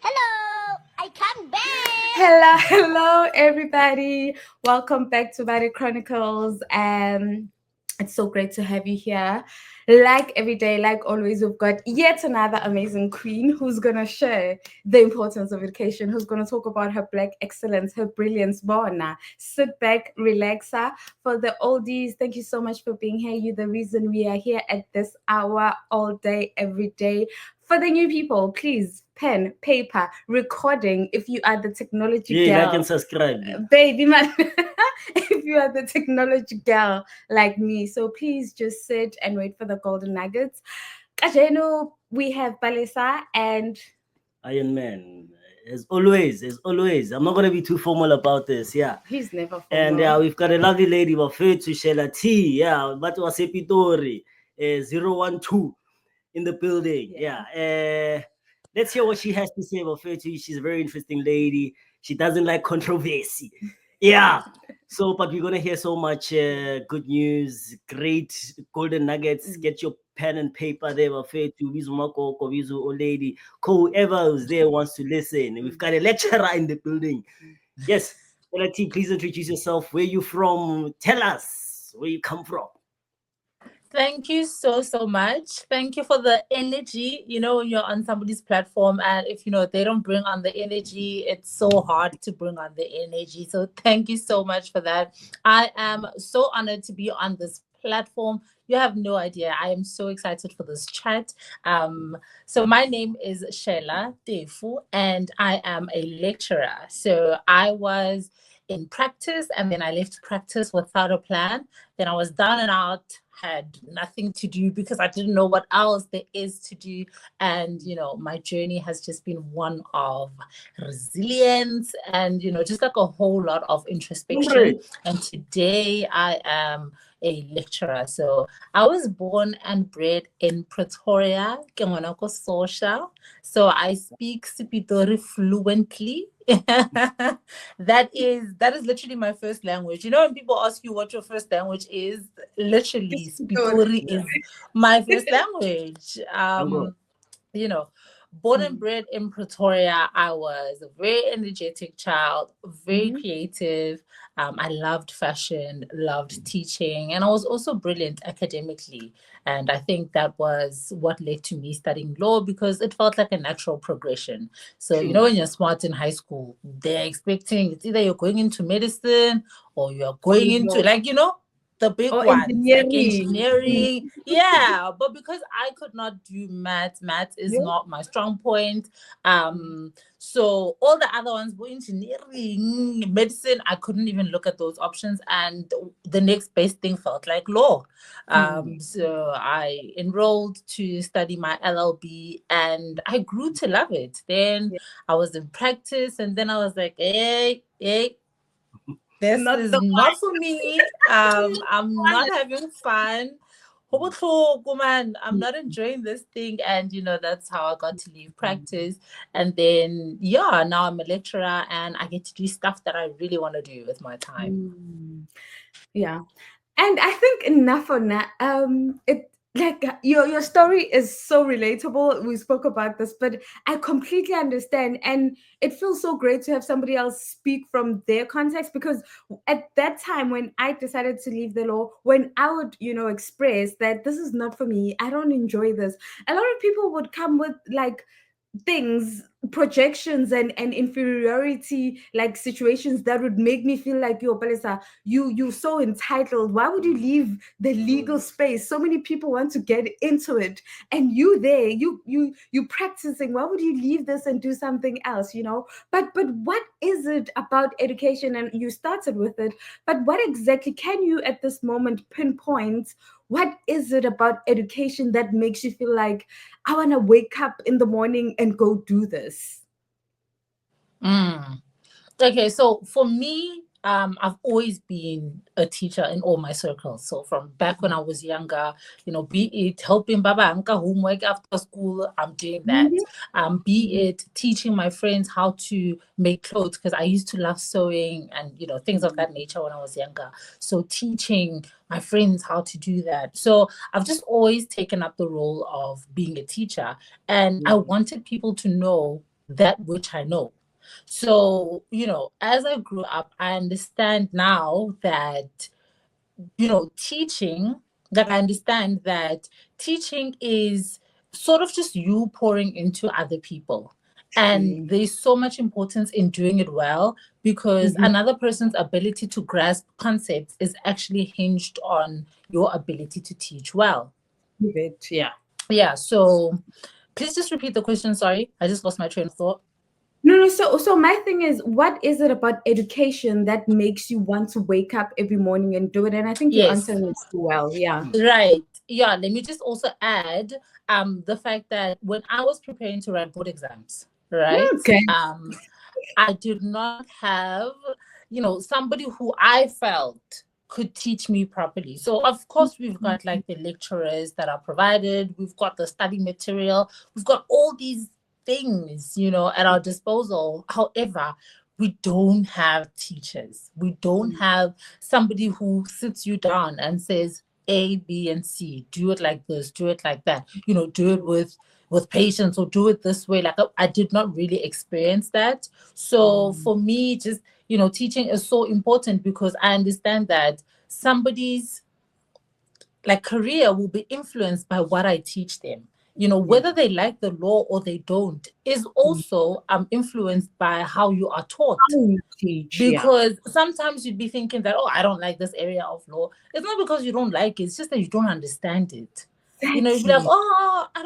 Hello, I come back. Hello, everybody. Welcome back to Bade Chronicles. It's so great to have you here. Like every day, like always, we've got yet another amazing queen who's gonna share the importance of education, who's gonna talk about her black excellence, her brilliance. Bona, sit back, relax. For the oldies, thank you so much for being here. You're the reason we are here at this hour, all day, every day. For the new people, please, pen, paper, recording. If you are the technology Yeah, like girl, and subscribe. baby man, if you are the technology girl like me, so please just sit and wait for the golden nuggets. Kajeno, we have Balesa and Iron Man. As always. I'm not gonna be too formal about this, yeah. he's never And formal. we've got a lovely lady, Wafetu Shela T, yeah, but was Pretoria, 012 in the building, yeah. Let's hear what she has to say about Wafetu. She's a very interesting lady. She doesn't like controversy, yeah. So, but we're gonna hear so much good news, great golden nuggets. Get your pen and paper there, Wafetu, Wizumako, Wizu, old lady, whoever is there wants to listen. We've got a lecturer in the building. Yes, Shela T, please introduce yourself. Where you from? Tell us where you come from. Thank you so much. Thank you for the energy. When you're on somebody's platform and if they don't bring on the energy, it's so hard to bring on the energy. So thank you so much for that. I am so honored to be on this platform. You have no idea. I am so excited for this chat. So my name is Shela Teffo and I am a lecturer. So I was in practice and then I left practice without a plan. Then I was down and out, had nothing to do because I didn't know what else there is to do. And, my journey has just been one of resilience and, just like a whole lot of introspection. And today I am a lecturer. So I was born and bred in Pretoria, ke ngwana ko social. So I speak Sipitori fluently. that is literally my first language. When people ask you what your first language is, literally Spitori is my first language. you know Born and bred in Pretoria, I was a very energetic child, very creative. I loved fashion, loved teaching, and I was also brilliant academically. And I think that was what led to me studying law because it felt like a natural progression. So, when you're smart in high school, they're expecting it's either you're going into medicine or you're going into, the big or ones, like engineering. engineering. Yeah, but because I could not do math is not my strong point. So all the other ones were engineering, medicine. I couldn't even look at those options, and the next best thing felt like law. So I enrolled to study my LLB, and I grew to love it. Then I was in practice, and then I was like, hey, this is not for me. I'm not having fun. I'm not enjoying this thing. And that's how I got to leave practice. And then now I'm a lecturer and I get to do stuff that I really want to do with my time. Yeah. And I think enough on that. It like your story is so relatable. We spoke about this, but I completely understand, and it feels so great to have somebody else speak from their context. Because at that time, when I decided to leave the law, when I would express that this is not for me, I don't enjoy this, a lot of people would come with like things, projections, and inferiority like situations that would make me feel like, yo Palesa, you're so entitled. Why would you leave the legal space? So many people want to get into it, and you there, you practicing. Why would you leave this and do something else? But what is it about education? And you started with it, but what exactly can you at this moment pinpoint? What is it about education that makes you feel like, I want to wake up in the morning and go do this? Okay, so for me, I've always been a teacher in all my circles. So from back when I was younger, be it helping Baba Anka homework after school, I'm doing that. Be it teaching my friends how to make clothes because I used to love sewing and things of that nature when I was younger. So teaching my friends how to do that. So I've just always taken up the role of being a teacher, and I wanted people to know that which I know. So, as I grew up, I understand now that, teaching, that I understand that teaching is sort of just you pouring into other people. And there's so much importance in doing it well, because another person's ability to grasp concepts is actually hinged on your ability to teach well. Yeah. Yeah. So please just repeat the question. Sorry, I just lost my train of thought. No. So my thing is, what is it about education that makes you want to wake up every morning and do it? And I think you Yes. answered it so well. Yeah. Right. Yeah. Let me just also add the fact that when I was preparing to write board exams, right? Okay. I did not have, somebody who I felt could teach me properly. So of course we've got like the lecturers that are provided, we've got the study material, we've got all these things, at our disposal. However, we don't have teachers. We don't have somebody who sits you down and says A, B, and C. Do it like this, do it like that. Do it with patience, or do it this way. Like I did not really experience that. So for me, just teaching is so important, because I understand that somebody's like career will be influenced by what I teach them. Whether they like the law or they don't is also influenced by how you are taught. Because sometimes you'd be thinking that, oh, I don't like this area of law. It's not because you don't like it, it's just that you don't understand it. You'd be like, oh, I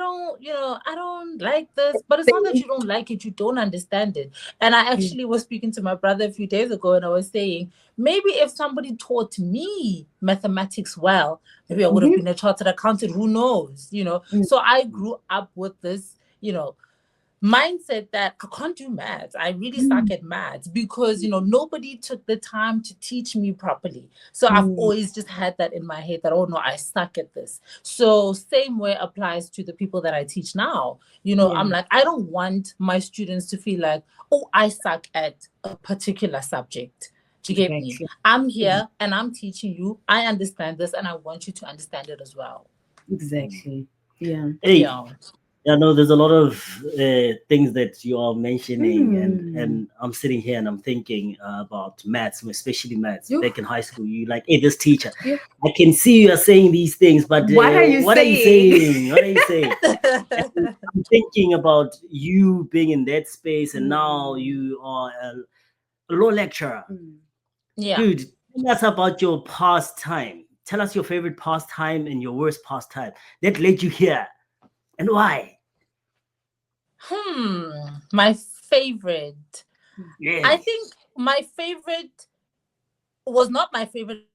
don't like this. But it's not that you don't like it, you don't understand it. And I actually was speaking to my brother a few days ago, and I was saying, maybe if somebody taught me mathematics well, maybe I would have been a chartered accountant, who knows, So I grew up with this, mindset that I can't do maths. I really suck at maths, because nobody took the time to teach me properly. So I've always just had that in my head that, oh no, I suck at this. So same way applies to the people that I teach now. I'm like, I don't want my students to feel like, oh, I suck at a particular subject. Do you get me? I'm here and I'm teaching you. I understand this, and I want you to understand it as well. Exactly. Yeah. Hey, yeah, no, there's a lot of things that you are mentioning, and I'm sitting here and I'm thinking about maths, especially maths. Back in high school, you like, hey, this teacher, I can see you are saying these things, but what are you saying? What are you saying? I'm thinking about you being in that space, and now you are a law lecturer. Yeah. Dude, tell us about your pastime. Tell us your favorite pastime and your worst pastime that led you here, and why? My favorite. Yes. I think my favorite was not my favorite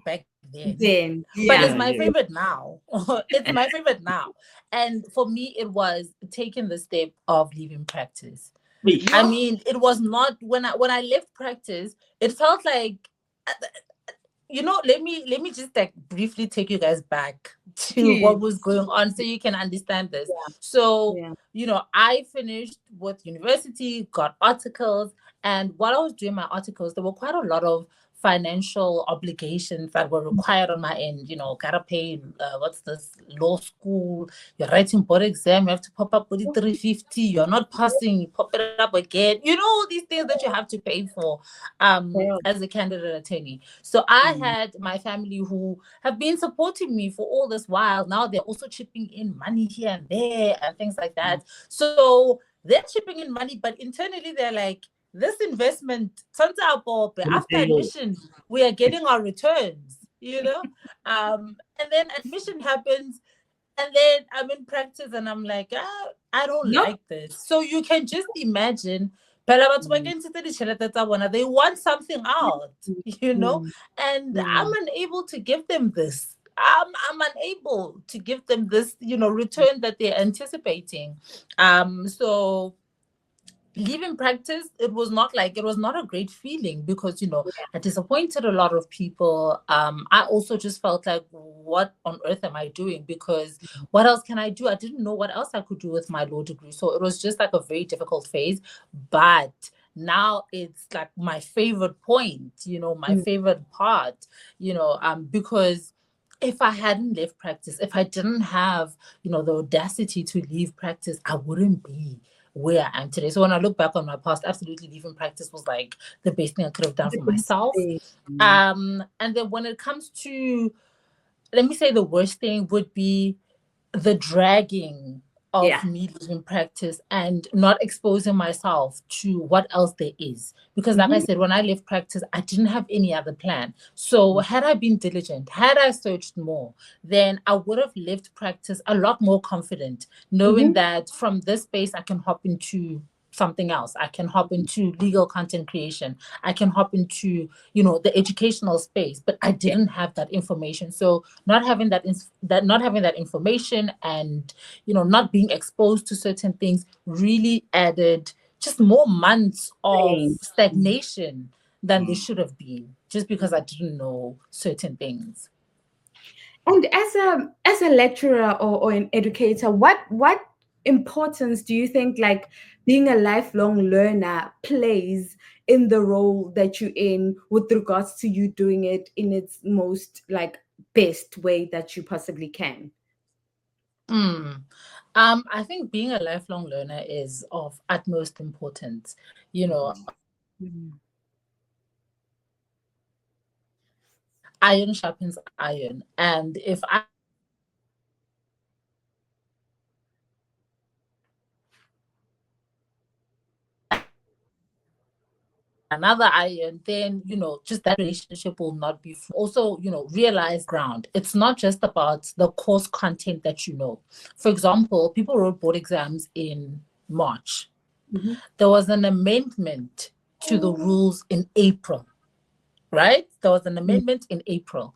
back then. But it's my favorite now. It's my favorite now. And for me, it was taking the step of leaving practice. I mean, it was not when I left practice, it felt like, let me just like briefly take you guys back to what was going on so you can understand this. So, I finished with university, got articles, and while I was doing my articles, there were quite a lot of financial obligations that were required on my end. Gotta pay, what's this, law school, you're writing board exam, you have to pop up with the 350, you're not passing, you pop it up again, these things that you have to pay for as a candidate attorney. So I had my family who have been supporting me for all this while. Now they're also chipping in money here and there and things like that. So they're chipping in money, but internally they're like, this investment, after admission, we are getting our returns, and then admission happens, and then I'm in practice and I'm like, I don't like this. So you can just imagine, they want something out, and I'm unable to give them this. I'm unable to give them this, return that they're anticipating. So leaving practice, it was not a great feeling, because I disappointed a lot of people. I also just felt like, what on earth am I doing? Because what else can I do? I didn't know what else I could do with my law degree. So it was just like a very difficult phase. But now it's like my favorite point, my favorite part, because if I hadn't left practice, if I didn't have, the audacity to leave practice, I wouldn't be where I am today. So when I look back on my past, absolutely leaving practice was like the best thing I could have done for myself. And then when it comes to, let me say, the worst thing would be the dragging of me leaving practice and not exposing myself to what else there is. Because like I said, when I left practice, I didn't have any other plan. So had I been diligent, had I searched more, then I would have left practice a lot more confident, knowing that from this space, I can hop into something else. I can hop into legal content creation. I can hop into, the educational space, but I didn't have that information. So not having that information and, not being exposed to certain things really added just more months of stagnation than they should have been, just because I didn't know certain things. And as a lecturer or an educator, what importance do you think like being a lifelong learner plays in the role that you're in with regards to you doing it in its most like best way that you possibly can? I think being a lifelong learner is of utmost importance. Iron sharpens iron, and if another iron, then just that relationship will not be also realize ground. It's not just about the course content that for example, people wrote board exams in March. There was an amendment to the rules in April, right? There was an amendment in April,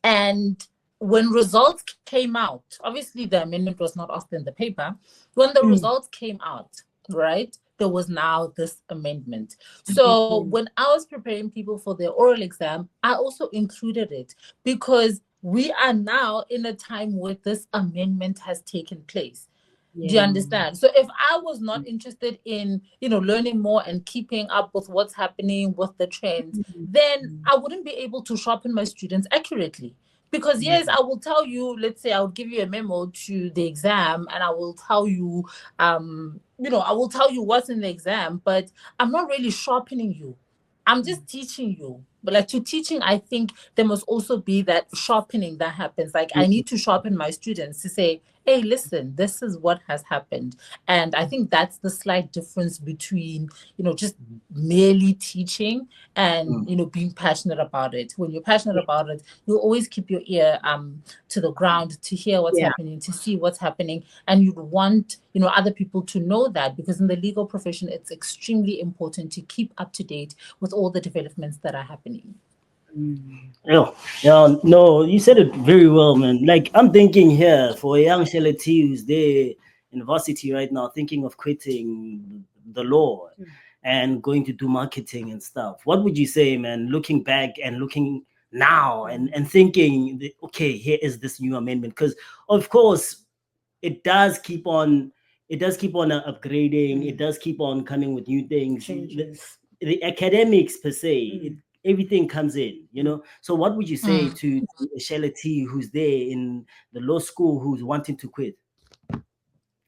and when results came out, obviously the amendment was not asked in the paper. When the results came out, right, there was now this amendment. So when I was preparing people for their oral exam, I also included it because we are now in a time where this amendment has taken place. Do you understand? So if I was not interested in, learning more and keeping up with what's happening with the trends, then I wouldn't be able to sharpen my students accurately. Because yes, I will tell you, let's say I'll give you a memo to the exam and I will tell you, I will tell you what's in the exam, but I'm not really sharpening you. I'm just teaching you. But like to teaching, I think there must also be that sharpening that happens. Like I need to sharpen my students to say, hey, listen, this is what has happened. And I think that's the slight difference between, just merely teaching and, being passionate about it. When you're passionate about it, you'll always keep your ear to the ground to hear what's happening, to see what's happening. And you'd want, other people to know that, because in the legal profession, it's extremely important to keep up to date with all the developments that are happening. Yeah, no, you said it very well, man. Like I'm thinking here for a young Shela T who's there in varsity right now, thinking of quitting the law and going to do marketing and stuff. What would you say, man? Looking back and looking now and thinking, okay, here is this new amendment, because of course it does keep on upgrading. It does keep on coming with new things. The academics per se. Everything comes in, So what would you say to Shela T who's there in the law school who's wanting to quit?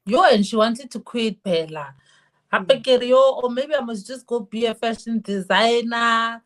And she wanted to quit, Bella. Or maybe I must just go be a fashion designer,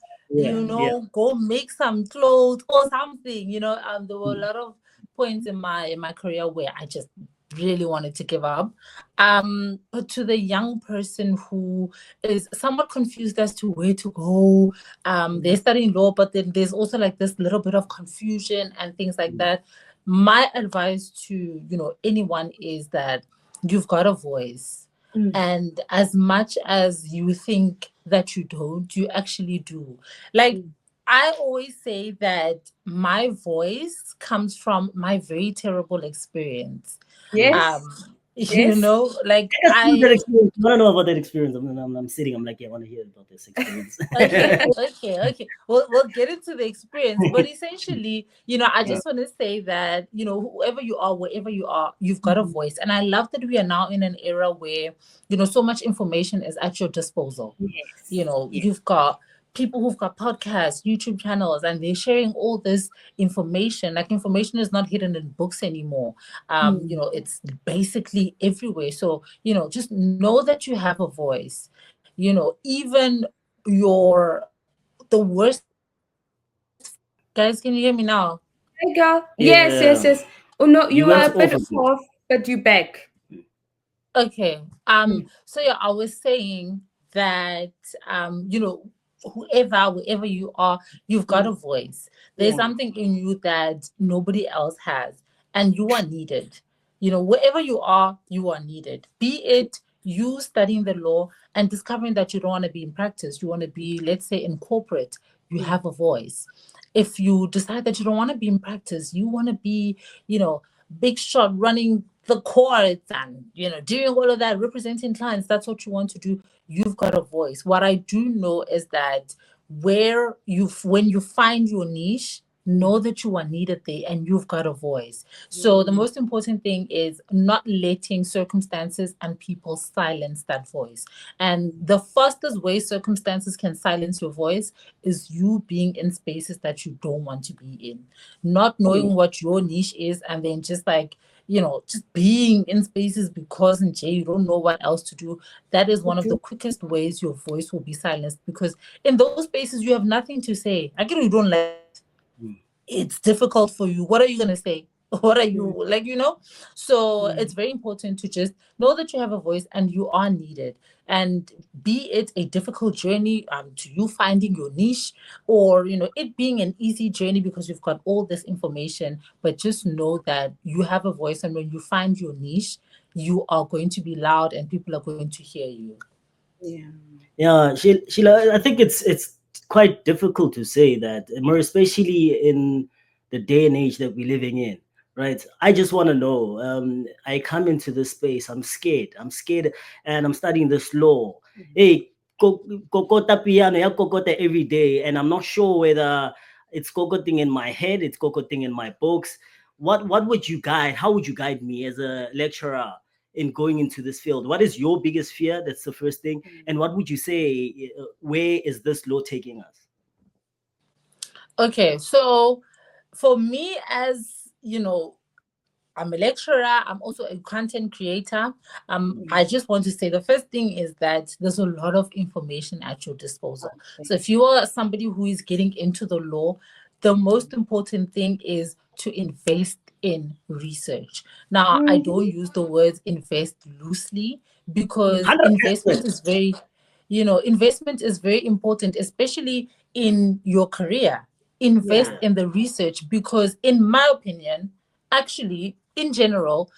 go make some clothes or something, there were a lot of points in my career where I just really wanted to give up. But to the young person who is somewhat confused as to where to go, they're studying law, but then there's also like this little bit of confusion and things like that. My advice to, anyone is that you've got a voice. And as much as you think that you don't, you actually do. Like, I always say that my voice comes from my very terrible experience. Yes. Like I don't know about that experience. I'm sitting. I'm like, I want to hear about this experience. Okay. We'll get into the experience, but essentially, I just want to say that whoever you are, wherever you are, you've got a voice, and I love that we are now in an era where so much information is at your disposal. You've got people who've got podcasts, YouTube channels, and they're sharing all this information. Like, information is not hidden in books anymore. It's basically everywhere. So, just know that you have a voice. Even the worst, guys, can you hear me now? Hey girl. Yes, yes, Yeah, yes. Oh no, you you went are a bit off a bit. off, but you back. Okay. Mm. So yeah, I was saying that wherever you are, you've got a voice. There's Yeah. something in you that nobody else has, and you are needed. Wherever you are needed. Be it you studying the law and discovering that you don't want to be in practice, you want to be, let's say, in corporate, you have a voice. If you decide that you don't want to be in practice, you want to be, big shot running the courts and doing all of that, representing clients, that's what you want to do, you've got a voice. What I do know is that when you find your niche, know that you are needed there and you've got a voice. So the most important thing is not letting circumstances and people silence that voice. And the fastest way circumstances can silence your voice is you being in spaces that you don't want to be in, not knowing what your niche is, and then just like, just being in spaces because in Jay, you don't know what else to do. That is one of the quickest ways your voice will be silenced, because in those spaces you have nothing to say. I get you don't like it. It's difficult for you. What are you going to say? What are you like, So it's very important to just know that you have a voice and you are needed. And be it a difficult journey to you finding your niche, or it being an easy journey because you've got all this information, but just know that you have a voice, and when you find your niche, you are going to be loud and people are going to hear you. Yeah, Sheila, I think it's quite difficult to say that, more especially in the day and age that we're living in, right? I just want to know. I come into this space, I'm scared. And I'm studying this law. Hey, kokota piano, ya kokota every day, and I'm not sure whether it's kokoting in my head, it's kokoting in my books. What would you guide? How would you guide me as a lecturer in going into this field? What is your biggest fear? That's the first thing. And what would you say, where is this law taking us? Okay, so for me, as I'm a lecturer, I'm also a content creator. I just want to say the first thing is that there's a lot of information at your disposal. So if you are somebody who is getting into the law, the most important thing is to invest in research. Now, I don't use the words invest loosely, because 100%. investment is very important, especially in your career. Invest in the research, because in my opinion, actually, in general,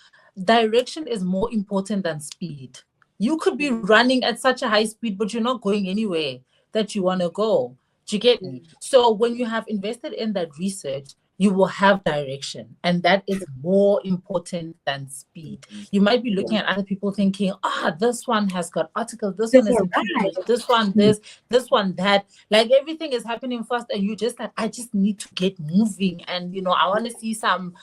direction is more important than speed. You could be running at such a high speed, but you're not going anywhere that you want to go. Do you get me? So when you have invested in that research, you will have direction, and that is more important than speed. You might be looking at other people thinking, this one has got articles, this one That's is all in right. preprint, this one this one that. Like, everything is happening fast, and you just like, I just need to get moving, and I want to see some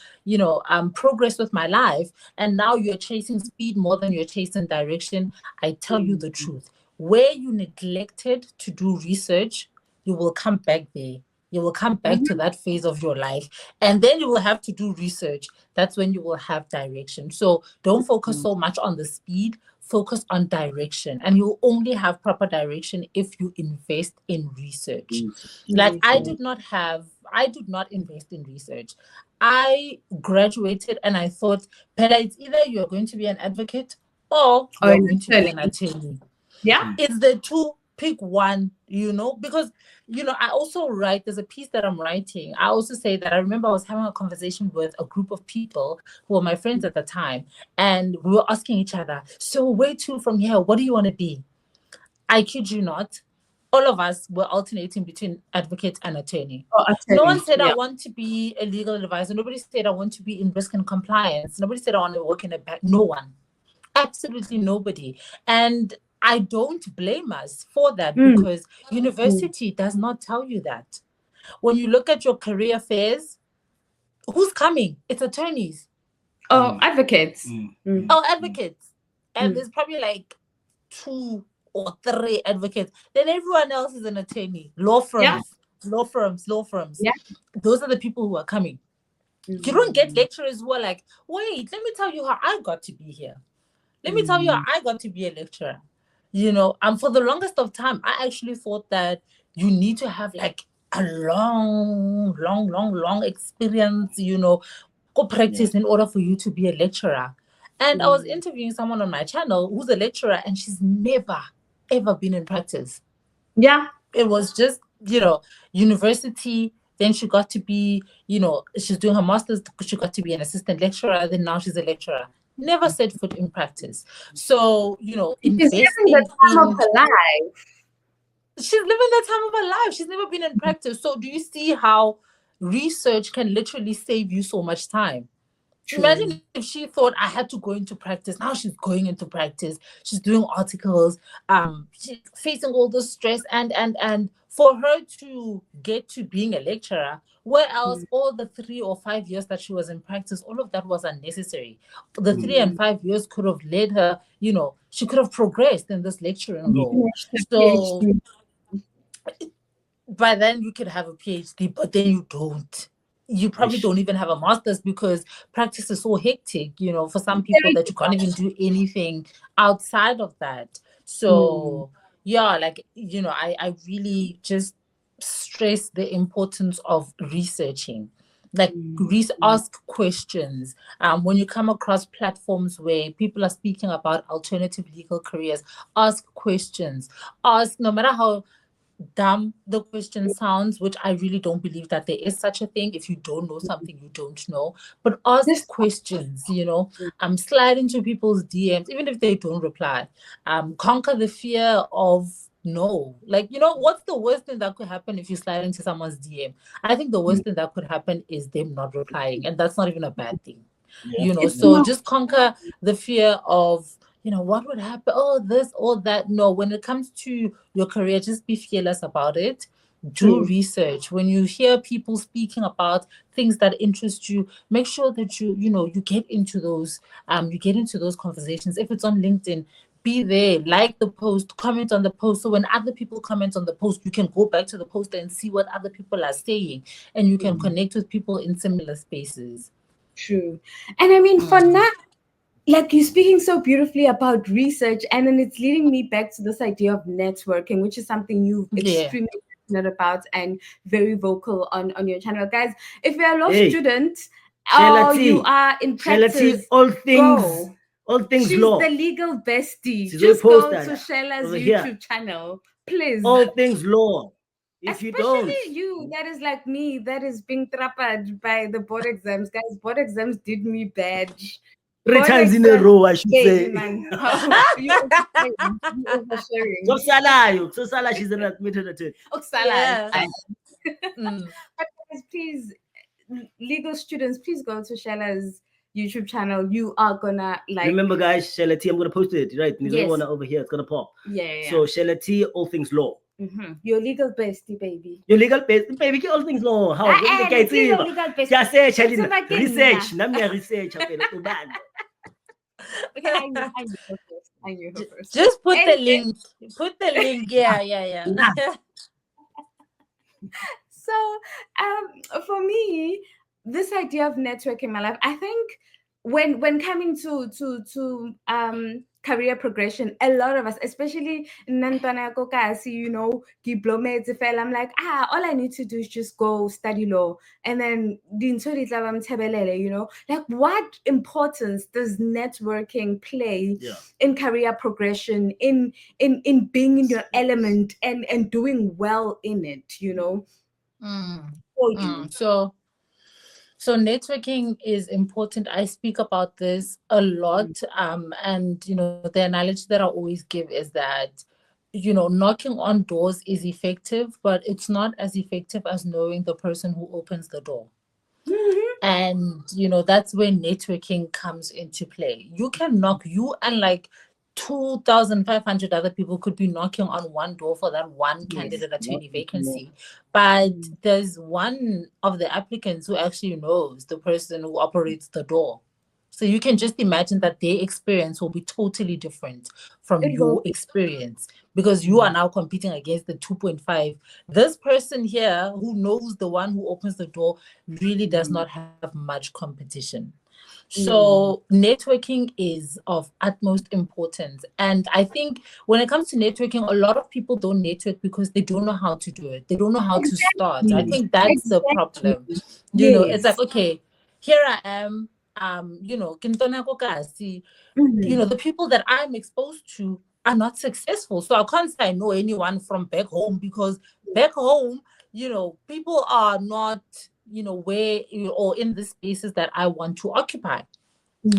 progress with my life. And now you're chasing speed more than you're chasing direction. I tell you the truth, where you neglected to do research, you will come back there. You will come back to that phase of your life, and then you will have to do research. That's when you will have direction. So don't focus so much on the speed, focus on direction, and you'll only have proper direction if you invest in research. Like, I did not invest in research. I graduated and I thought, Pella, it's either you're going to be an advocate or Oh, you're going to be an attorney. yeah. It's the two, pick one, because I also write, there's a piece that I'm writing. I also say that I remember I was having a conversation with a group of people who were my friends at the time, and we were asking each other, so where to from here? What do you want to be? I kid you not, all of us were alternating between advocate and attorney. Oh, No one attorney. said, I Yeah. want to be a legal advisor. Nobody said, I want to be in risk and compliance. Nobody said, I want to work in a bank. No one. Absolutely nobody. And I don't blame us for that, because university does not tell you that. When you look at your career fairs, who's coming? It's attorneys. Oh, advocates. Oh, advocates. And there's probably like 2 or 3 advocates, then everyone else is an attorney. Law firms. Yeah. Those are the people who are coming. You don't get lecturers who are like, wait, let me tell you how I got to be here. Let me tell you how I got to be a lecturer. For the longest of time, I actually thought that you need to have like a long experience, go practice in order for you to be a lecturer. And I was interviewing someone on my channel who's a lecturer, and she's never, ever been in practice. Yeah. It was just, university. Then she got to be, she's doing her master's. She got to be an assistant lecturer. Then now she's a lecturer. Never set foot in practice. So, She's living the time of her life. She's living the time of her life. She's never been in practice. So do you see how research can literally save you so much time? True. Imagine if she thought I had to go into practice. Now she's going into practice. She's doing articles. She's facing all this stress, and for her to get to being a lecturer, where else all the 3 or 5 years that she was in practice, all of that was unnecessary. The 3 and 5 years could have led her, she could have progressed in this lecturing role. So by then you could have a PhD, but then you don't. You probably don't even have a master's because practice is so hectic, for some people that you can't even do anything outside of that. So I really just stress the importance of researching. Like ask questions. When you come across platforms where people are speaking about alternative legal careers, ask questions. Ask, no matter how dumb the question sounds, which I really don't believe that there is such a thing. If you don't know something, you don't know. But ask questions, slide into people's DMs, even if they don't reply. Conquer the fear of no. Like, what's the worst thing that could happen if you slide into someone's DM? I think the worst thing that could happen is them not replying. And that's not even a bad thing. So just conquer the fear of, what would happen? Oh, this or that. No, when it comes to your career, just be fearless about it. Do research. When you hear people speaking about things that interest you, make sure that you get into those conversations. If it's on LinkedIn, be there, like the post, comment on the post. So when other people comment on the post, you can go back to the post and see what other people are saying, and you can connect with people in similar spaces. True. And I mean, for now, like, you're speaking so beautifully about research, and then it's leading me back to this idea of networking, which is something you've extremely passionate about and very vocal on your channel. Guys, if you're a law student or you are in practice, all things She's law. the legal bestie. Just go to Shela's YouTube channel, please. All things law. If Especially you, that is like me, that is being trapped by the board exams. Guys, board exams did me bad. 3 times in a row, I should say. Man. You oversharing. Sala, she's an admitted attorney. But guys, please, legal students, please go to Shela's YouTube channel. You are gonna like. Remember, guys, Shela T, I'm gonna post it, right? Yes. Over here, it's gonna pop. Yeah. So Shela T, all things law. Your legal bestie, baby. Your legal bestie, baby, all things law. How? Legal bestie. Just say, research. Research. Okay, I knew her first. Just put the link. Put the link. Yeah. So, for me, this idea of networking in my life, I think when coming to career progression, a lot of us, especially Nantana Kokasi, diplomats, I'm like, all I need to do is just go study law. And then like, what importance does networking play in career progression, in being in your element and doing well in it, So networking is important. I speak about this a lot. And, the analogy that I always give is that, knocking on doors is effective, but it's not as effective as knowing the person who opens the door. And, that's where networking comes into play. You can knock, you and like 2,500 other people could be knocking on one door for that one candidate attorney vacancy. But there's one of the applicants who actually knows the person who operates the door. So you can just imagine that their experience will be totally different from It your will. experience, because you are now competing against the 2.5. This person here who knows the one who opens the door really does not have much competition. So networking is of utmost importance. And I think when it comes to networking, a lot of people don't network because they don't know how to do it. They don't know how to start. I think that's the problem. You know, it's Yes. like, okay, here I am, you know, the people that I'm exposed to are not successful. So I can't say I know anyone from back home, because back home, you know, people are not, you know, where or in the spaces that I want to occupy.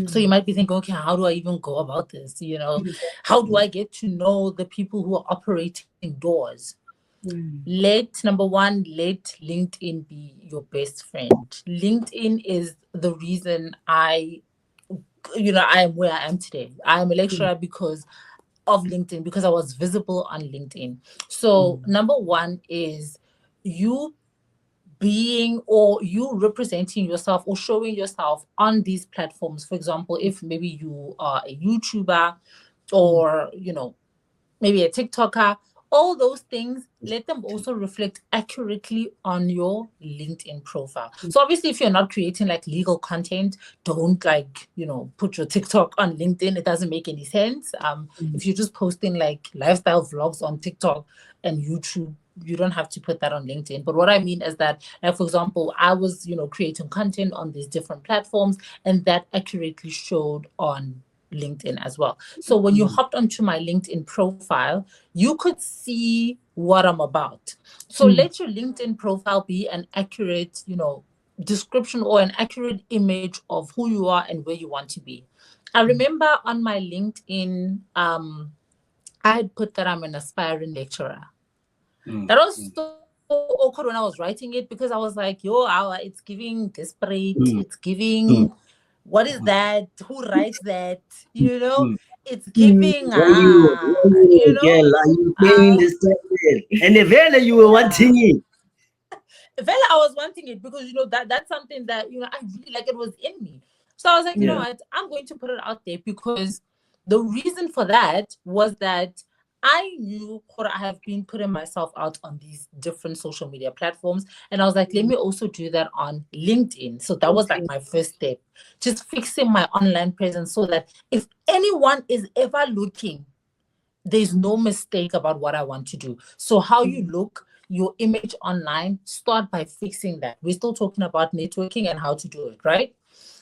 So you might be thinking, okay, how do I even go about this? You know, how do I get to know the people who are operating doors? Number one, let LinkedIn be your best friend. LinkedIn is the reason I am where I am today. I am a lecturer because of LinkedIn, because I was visible on LinkedIn. So number one is you being, or you representing yourself or showing yourself on these platforms. For example, if maybe you are a YouTuber, or you know, maybe a TikToker, all those things, let them also reflect accurately on your LinkedIn profile. So obviously, if you're not creating like legal content, don't like, you know, put your TikTok on LinkedIn. It doesn't make any sense. If you're just posting like lifestyle vlogs on TikTok and YouTube, you don't have to put that on LinkedIn. But what I mean is that, like, for example, I was, you know, creating content on these different platforms, and that accurately showed on LinkedIn as well. So when you hopped onto my LinkedIn profile, you could see what I'm about. So let your LinkedIn profile be an accurate, you know, description or an accurate image of who you are and where you want to be. I remember on my LinkedIn, I had put that I'm an aspiring lecturer. That was so awkward when I was writing it, because I was like, yo, it's giving desperate, it's giving, what is that? Who writes that? You know, it's giving, you know, Girl, are you paying this tablet? And eventually you were wanting it. Vela, I was wanting it because, you know, that's something that, you know, I really like, it was in me. So I was like, you know what, I'm going to put it out there, because the reason for that was that I knew I have been putting myself out on these different social media platforms. And I was like, let me also do that on LinkedIn. So that was like my first step, just fixing my online presence so that if anyone is ever looking, there's no mistake about what I want to do. So how you look, your image online, start by fixing that. We're still talking about networking and how to do it, right?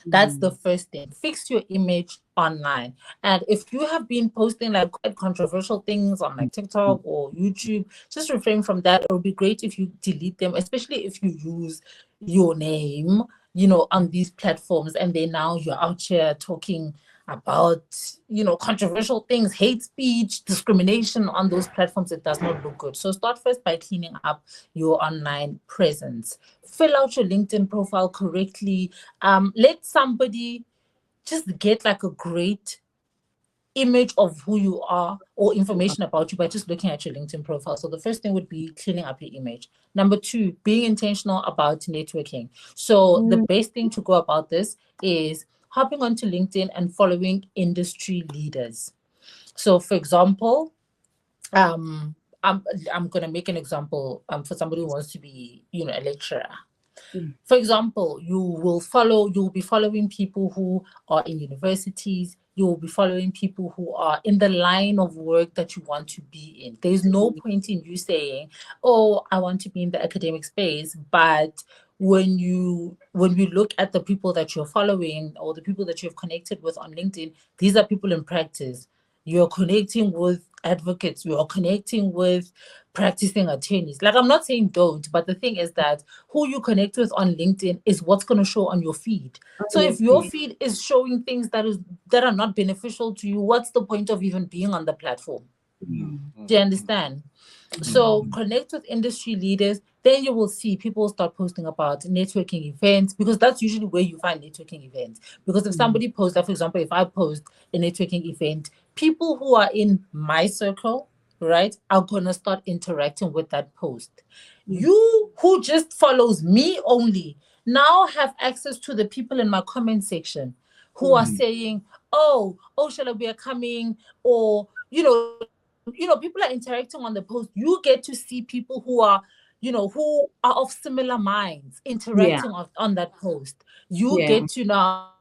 That's the first thing. Fix your image online. And if you have been posting like quite controversial things on like TikTok or YouTube, just refrain from that. It would be great if you delete them, especially if you use your name, you know, on these platforms, and then now you're out here talking about, you know, controversial things, hate speech, discrimination on those platforms. It does not look good. So start first by cleaning up your online presence. Fill out your LinkedIn profile correctly. Let somebody just get like a great image of who you are or information about you by just looking at your LinkedIn profile. So the first thing would be cleaning up your image. Number two, being intentional about networking. So the best thing to go about this is hopping onto LinkedIn and following industry leaders. So for example, I'm going to make an example for somebody who wants to be, you know, a lecturer. For example, you'll be following people who are in universities. You'll be following people who are in the line of work that you want to be in. There's no point in you saying, oh, I want to be in the academic space, but when you look at the people that you're following or the people that you've connected with on LinkedIn, these are people in practice. You're connecting with advocates, you're connecting with practicing attorneys. Like, I'm not saying don't, but the thing is that who you connect with on LinkedIn is what's going to show on your feed. So if your feed is showing things that are not beneficial to you, what's the point of even being on the platform? Do you understand? So connect with industry leaders. Then you will see people start posting about networking events, because that's usually where you find networking events. Because if somebody posts, like for example, if I post a networking event, people who are in my circle, right, are gonna start interacting with that post. You who just follows me only now have access to the people in my comment section who are saying, oh, Shela, we are coming, or people are interacting on the post. You get to see people who are, who are of similar minds interacting on that post. You get to now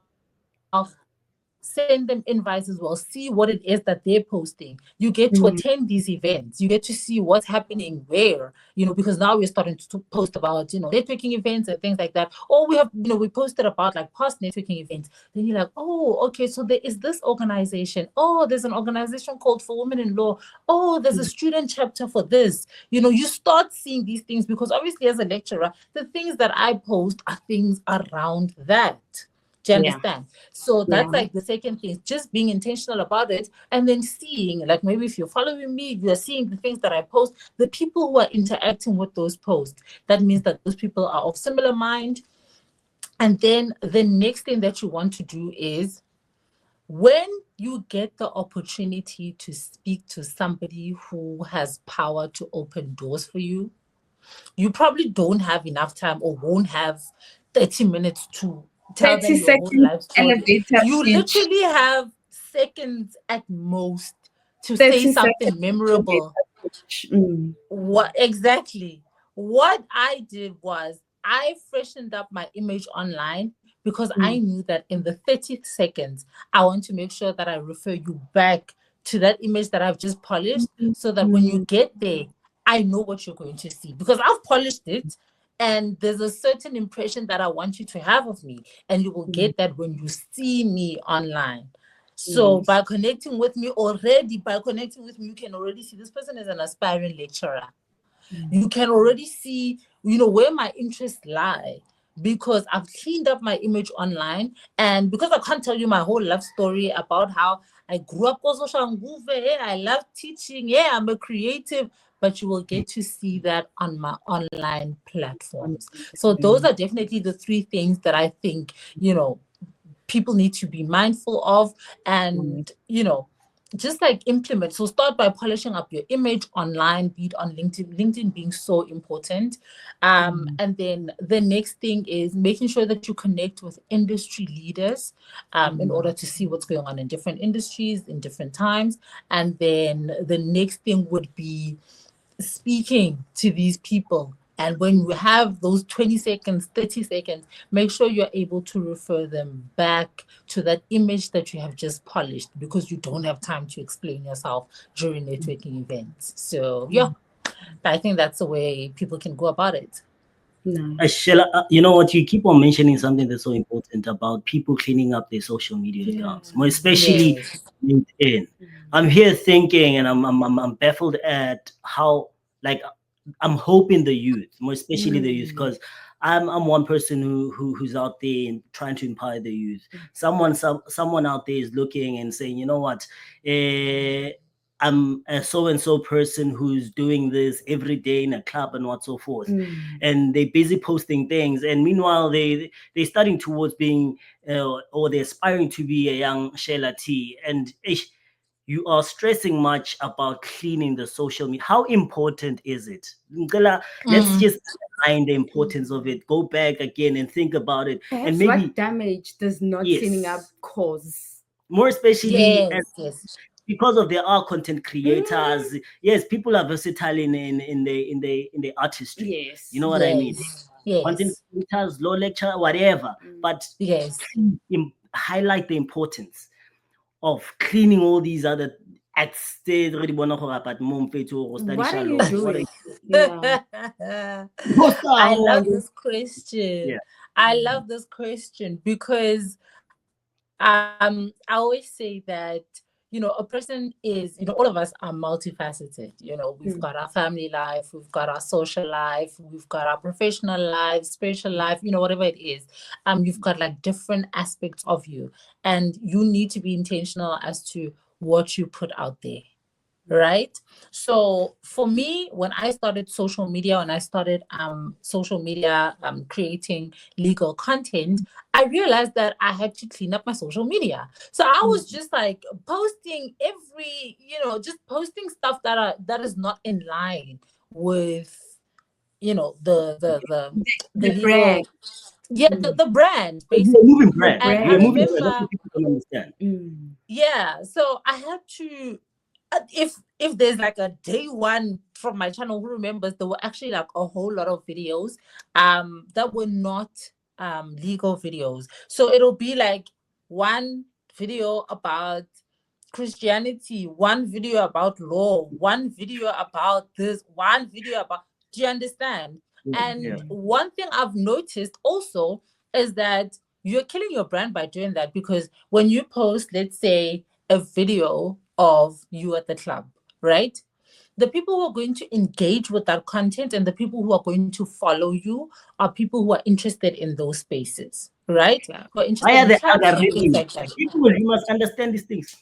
send them invites as well, see what it is that they're posting. You get to attend these events. You get to see what's happening where, because now we're starting to post about, networking events and things like that. Or we have, we posted about like past networking events. Then you're like, oh, okay, so there is this organization. Oh, there's an organization called For Women in Law. Oh, there's a student chapter for this. You start seeing these things because obviously as a lecturer, the things that I post are things around that. Do you understand? So that's like the second thing, just being intentional about it and then seeing, like maybe if you're following me, you're seeing the things that I post, the people who are interacting with those posts. That means that those people are of similar mind. And then the next thing that you want to do is when you get the opportunity to speak to somebody who has power to open doors for you, you probably don't have enough time or won't have 30 minutes to tell them your whole life story. You literally have seconds at most to say something memorable. What exactly? What I did was I freshened up my image online because I knew that in the 30 seconds, I want to make sure that I refer you back to that image that I've just polished so that when you get there, I know what you're going to see because I've polished it. And there's a certain impression that I want you to have of me. And you will get that when you see me online. So by connecting with me, you can already see this person is an aspiring lecturer. You can already see, where my interests lie because I've cleaned up my image online. And because I can't tell you my whole life story about how I grew up, I love teaching. Yeah, I'm a creative. But you will get to see that on my online platforms. So those are definitely the three things that I think, people need to be mindful of and, just like implement. So start by polishing up your image online, be it on LinkedIn being so important. And then the next thing is making sure that you connect with industry leaders in order to see what's going on in different industries in different times. And then the next thing would be speaking to these people. And when you have those 20 seconds, 30 seconds, make sure you're able to refer them back to that image that you have just polished because you don't have time to explain yourself during networking events. So, I think that's the way people can go about it. Shela, you know what? You keep on mentioning something that's so important about people cleaning up their social media accounts, more especially LinkedIn. I'm here thinking, and I'm baffled at how, like, I'm hoping the youth, more especially the youth, because I'm one person who's out there and trying to empower the youth. Someone out there is looking and saying, you know what, I'm a so-and-so person who's doing this every day in a club and what so forth. And they're busy posting things. And meanwhile, they're starting towards being, or they're aspiring to be a young Shela T. And you are stressing much about cleaning the social media. How important is it? Let's just find the importance of it. Go back again and think about it. Perhaps and maybe what damage does not cleaning up cause? More especially because of there are content creators. Yes, people are versatile in the artistry. Yes. You know what I mean? Content creators, law lecturer, whatever. But highlight the importance of cleaning all these other acts. What are you doing? I love this question. I love this question because I always say that, a person is, all of us are multifaceted. We've got our family life, we've got our social life, we've got our professional life, spiritual life, whatever it is. You've got like different aspects of you, and you need to be intentional as to what you put out there. Right. So for me, when I started social media, creating legal content, I realized that I had to clean up my social media. So I was just like posting just posting stuff that is not in line with, the legal, Yeah, the brand You're basically. moving brand. And I You're moving brand. That's remember, what people don't understand. yeah, so I had to, if there's like a day one from my channel who remembers, there were actually like a whole lot of videos that were not legal videos. So it'll be like one video about Christianity, one video about law, one video about this, one video about, do you understand? And one thing I've noticed also is that you're killing your brand by doing that, because when you post, let's say, a video of you at the club, right? The people who are going to engage with that content and the people who are going to follow you are people who are interested in those spaces, right? Who are interested Why are in the clubs and things algorithms? like that. People, you must understand these things.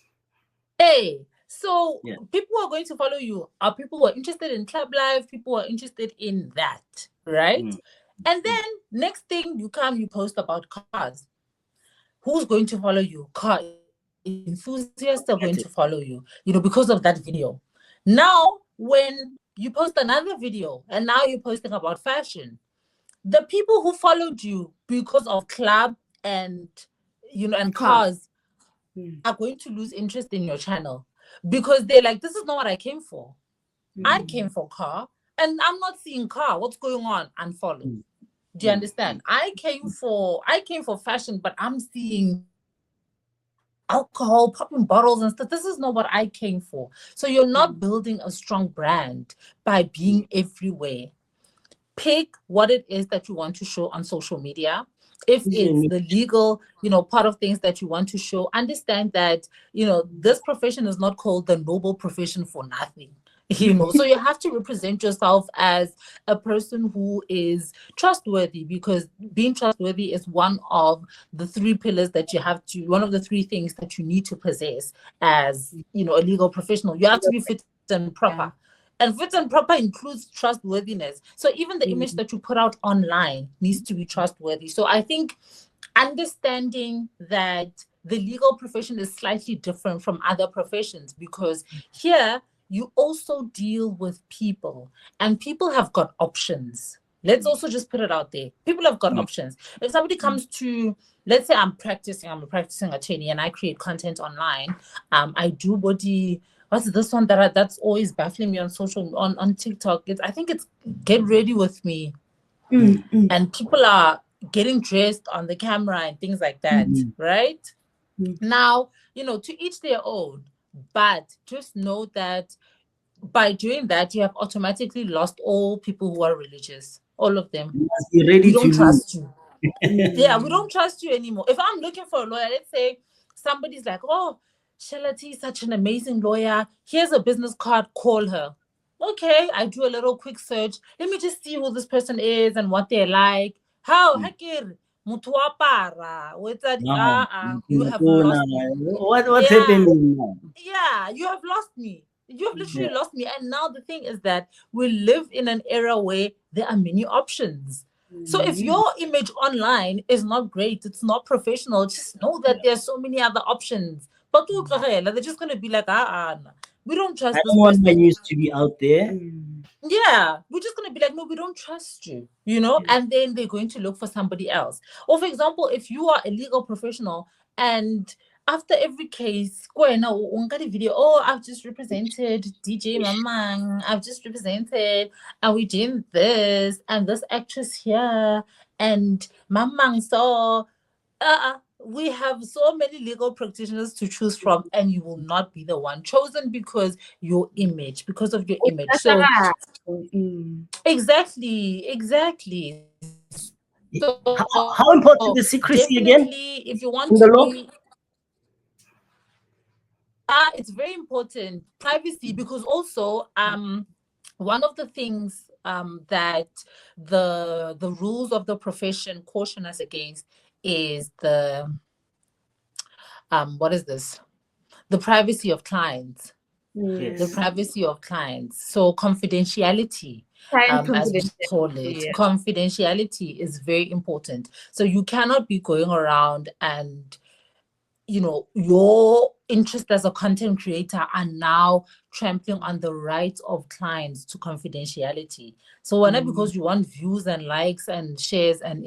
Hey, so people who are going to follow you are people who are interested in club life, people who are interested in that, right? And then next thing you post about cars. Who's going to follow you? Car enthusiasts are going to follow you, because of that video. Now, when you post another video and now you're posting about fashion, the people who followed you because of club and and cars are going to lose interest in your channel, because they're like, this is not what I came for. I came for car and I'm not seeing car. What's going on? Unfollow. Do you understand? I came for fashion, but I'm seeing alcohol, popping bottles and stuff. This is not what I came for. So you're not building a strong brand by being everywhere. Pick what it is that you want to show on social media. If it's the legal, part of things that you want to show, understand that, this profession is not called the noble profession for nothing. So you have to represent yourself as a person who is trustworthy, because being trustworthy is one of the three pillars that you have to, one of the three things that you need to possess as, a legal professional. You have to be fit and proper. And fit and proper includes trustworthiness. So even the image that you put out online needs to be trustworthy. So I think understanding that the legal profession is slightly different from other professions, because here you also deal with people, and people have got options. Let's also just put it out there. People have got options. If somebody comes to, let's say I'm a practicing attorney and I create content online. I do body, what's this one that's always baffling me on TikTok? I think it's Get Ready With Me. And people are getting dressed on the camera and things like that, right? Now, to each their own, but just know that by doing that, you have automatically lost all people who are religious. All of them. You must be ready We don't to trust you. Yeah, we don't trust you anymore. If I'm looking for a lawyer, let's say somebody's like, oh, Shela T is such an amazing lawyer. Here's a business card, call her. Okay, I do a little quick search. Let me just see who this person is and what they're like. How? Hakir, mutu wa para. You have lost me. What's happening now? Yeah, you have lost me. You have literally lost me. And now the thing is that we live in an era where there are many options. So if your image online is not great, it's not professional, just know that there are so many other options. But they're just going to be like, we don't trust I this don't want my person. news to be out there. Yeah, we're just going to be like, no, we don't trust you, and then they're going to look for somebody else. Or for example, if you are a legal professional and after every case, go and video, oh, I've just represented DJ Mamang, I've just represented, and we doing this, and this actress here, and Mamang saw, we have so many legal practitioners to choose from, and you will not be the one chosen because of your image. So exactly. So how important is secrecy again? If you want in to the law? it's very important, privacy, because also one of the things that the rules of the profession caution us against is the what is this? The privacy of clients. The privacy of clients. So confidentiality, as we call it, confidentiality is very important. So you cannot be going around and, your interest as a content creator are now trampling on the rights of clients to confidentiality. So because you want views and likes and shares and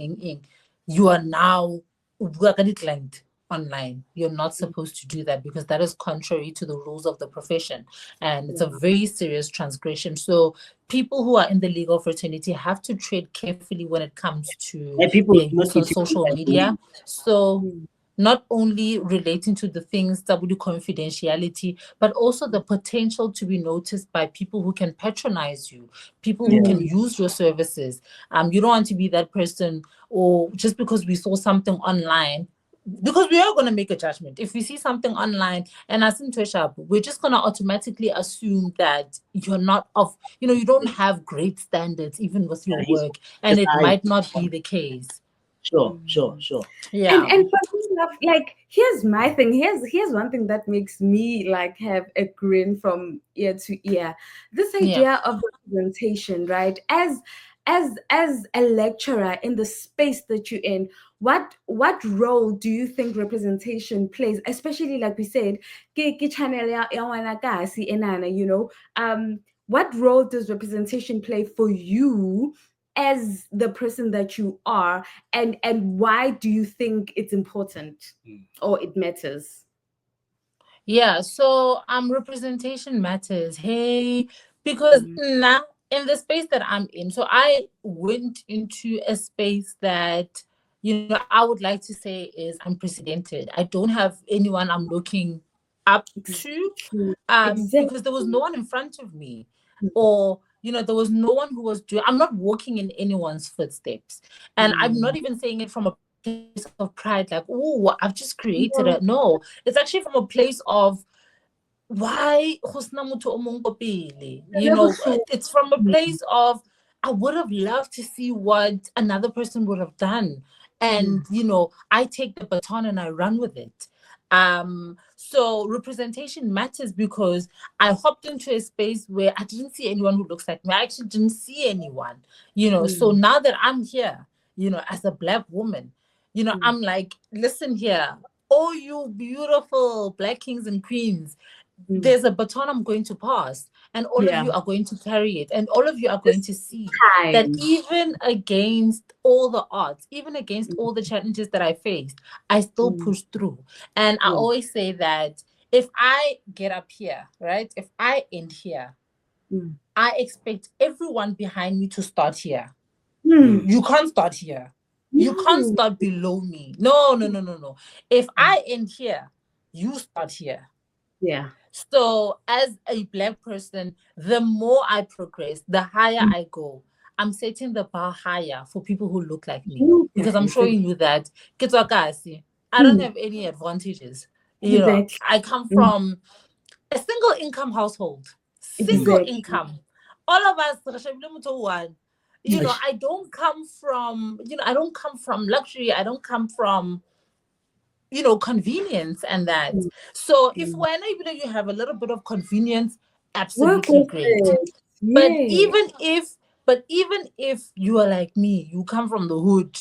you are now client online. You're not supposed to do that because that is contrary to the rules of the profession, and it's a very serious transgression. So people who are in the legal fraternity have to tread carefully when it comes to And people their not use on teaching social you media. So Mm. not only relating to the things W confidentiality, but also the potential to be noticed by people who can patronize you, people who can use your services. You don't want to be that person, or just because we saw something online, because we are going to make a judgment. If we see something online and as in Twitter, we're just going to automatically assume that you're not of, you don't have great standards even with your He's work, and just it high. might not be the case. Sure. And Yeah. for me, love, like here's my thing. Here's one thing that makes me like have a grin from ear to ear. This Yeah. idea of representation, right? As a lecturer in the space that you're in, what role do you think representation plays? Especially like we said, ke channel ya ngwana ka si enana, what role does representation play for you as the person that you are, and why do you think it's important or it matters? Yeah, so representation matters. Hey, because now in the space that I'm in, so I went into a space that I would like to say is unprecedented. I don't have anyone I'm looking up to, Exactly. because there was no one in front of me, or there was no one who was doing. I'm not walking in anyone's footsteps, and I'm not even saying it from a place of pride, like, oh, I've just created No. it. No, it's actually from a place of why go sena motho o mong ko pele? It's from a place of I would have loved to see what another person would have done, and I take the baton and I run with it. So representation matters because I hopped into a space where I didn't see anyone who looks like me. I actually didn't see anyone. So now that I'm here, as a Black woman, I'm like, listen here, oh, you beautiful Black kings and queens, there's a baton I'm going to pass, and all of you are going to carry it, and all of you are going to see that Time. even against all the odds, even against all the challenges that I faced, I still push through. And I always say that if I get up here, right, if I end here, I expect everyone behind me to start here. You can't start here. You can't start below me. No, no, no, no, no. If I end here, you start here. Yeah. So, as a Black person, the more I progress, the higher I go. I'm setting the bar higher for people who look like me, because I'm showing you that I don't have any advantages. Exactly. I come from a single income household, single Exactly. income. All of us, I don't come from, I don't come from luxury. I don't come from convenience and that. So if when you have a little bit of convenience, Work absolutely with great. it. But Yeah. even if you are like me, you come from the hood,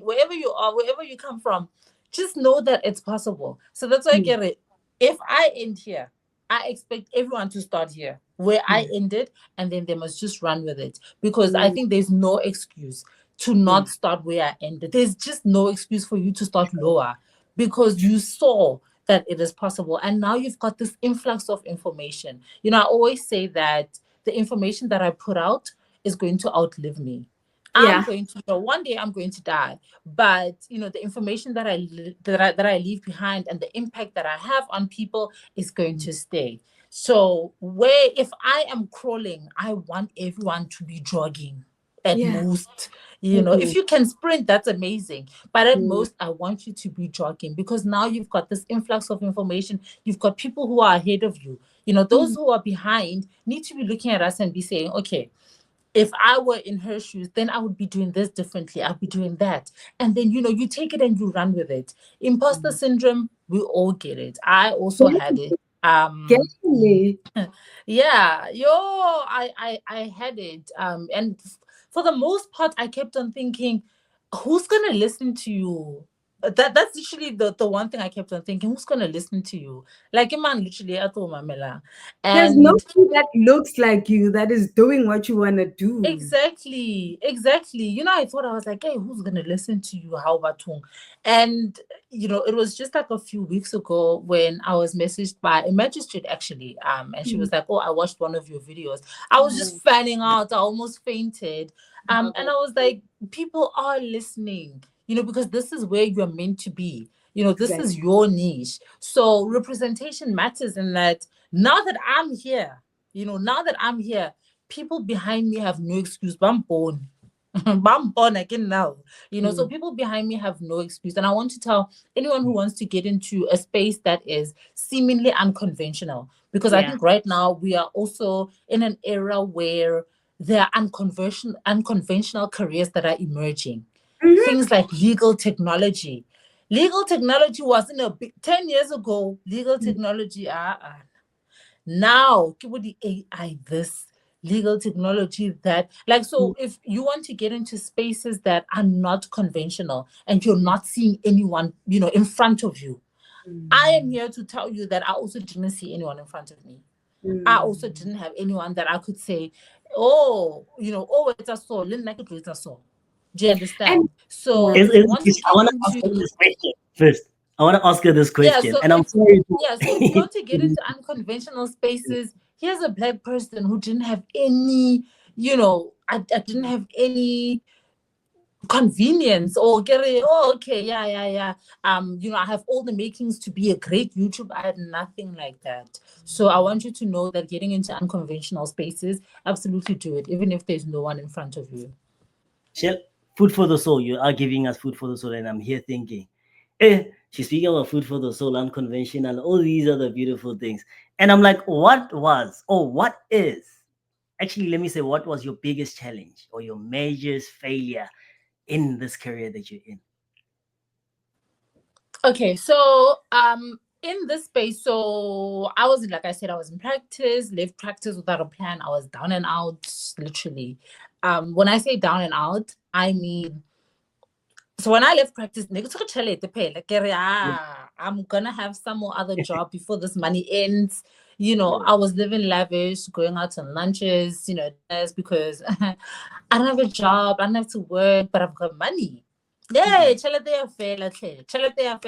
wherever you are, wherever you come from, just know that it's possible. So that's why I get it. If I end here, I expect everyone to start here where I ended, and then they must just run with it, because I think there's no excuse to not start where I ended. There's just no excuse for you to start lower, because you saw that it is possible. And now you've got this influx of information. I always say that the information that I put out is going to outlive me. I'm Yeah. going to, one day I'm going to die, but the information that I leave behind and the impact that I have on people is going to stay. So if I am crawling, I want everyone to be jogging at Yeah. most. If you can sprint, that's amazing, but at most I want you to be jogging, because now you've got this influx of information. You've got people who are ahead of you. Those who are behind need to be looking at us and be saying, okay, if I were in her shoes, then I would be doing this differently. I'll be doing that. And then, you take it and you run with it. Imposter syndrome, we all get it. I also had it. Definitely. Yeah, I had it. And for the most part, I kept on thinking, who's gonna listen to you? that's literally the one thing I kept on thinking, who's gonna listen to you? Like a man literally at Mamela. There's And nobody that looks like you that is doing what you want to do. exactly. I thought, I was like, hey, who's gonna listen to you? How about tung? And it was just like a few weeks ago when I was messaged by a magistrate actually. And she was like, oh, I watched one of your videos. I was just fanning out. I almost fainted. And I was like, people are listening, because this is where you're meant to be. This is your niche. So representation matters in that now that I'm here, people behind me have no excuse. But I'm born. I'm born again now. So people behind me have no excuse. And I want to tell anyone who wants to get into a space that is seemingly unconventional, because I think right now we are also in an era where there are unconventional careers that are emerging. Things like legal technology. Legal technology wasn't a big 10 years ago. Legal technology, now with the AI, this legal technology that, like, so if you want to get into spaces that are not conventional and you're not seeing anyone, in front of you, I am here to tell you that I also didn't see anyone in front of me. I also didn't have anyone that I could say, oh, it's a soul. It's a soul. Do you understand? So if you want to I want to get ask her into this question first. I want to ask her this yeah, question, so and I'm if sorry. so if you want to get into unconventional spaces, here's a black person who didn't have any, I didn't have any convenience or okay, yeah. I have all the makings to be a great YouTuber. I had nothing like that. So I want you to know that getting into unconventional spaces, absolutely do it, even if there's no one in front of you. Food for the soul. You are giving us food for the soul, and I'm here thinking, she's speaking about food for the soul, unconventional, all these other beautiful things. And I'm like, what is, actually, let me say, what was your biggest challenge or your major failure in this career that you're in? Okay, so in this space, so I was, like I said, I was in practice, left practice without a plan. I was down and out, literally. When I say down and out, I mean, so when I left practice, I'm gonna have some more other job before this money ends. I was living lavish, going out on lunches, just because I don't have a job, I don't have to work, but I've got money. Yeah, Shela Teffo,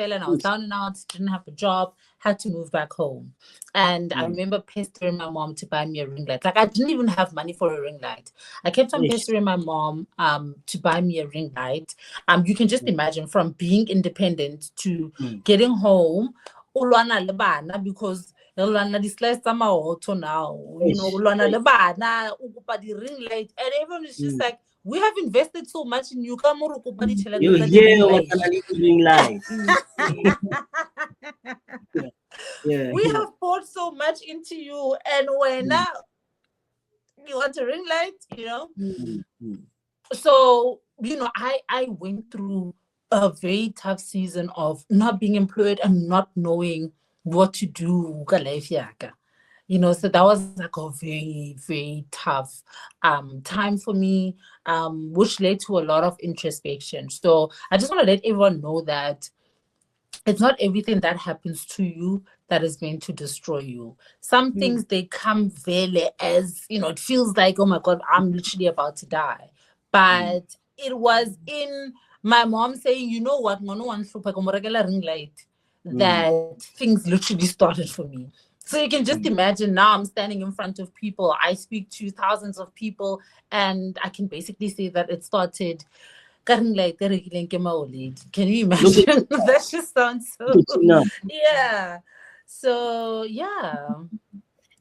and I was down and out, didn't have a job, had to move back home. And I remember pestering my mom to buy me a ring light. Like, I didn't even have money for a ring light. I kept on pestering my mom to buy me a ring light. You can just imagine, from being independent to getting home, ulwana le bana, because ulwana di-slice tsa maoto now, ulwana le bana, o kopa di-ring light, and everyone is just like, we have invested so much in you. You hear what ring light. We have poured so much into you, and when now you want a ring light, So, I went through a very tough season of not being employed and not knowing what to do. So that was like a very, very tough time for me, which led to a lot of introspection. So I just want to let everyone know that it's not everything that happens to you that is meant to destroy you. Some things, they come very as, it feels like, oh my God, I'm literally about to die. But it was in my mom saying, you know what, ring light, that things literally started for me. So you can just imagine, now I'm standing in front of people. I speak to thousands of people, and I can basically say that it started. Can you imagine? That just sounds so. Yeah. So yeah. And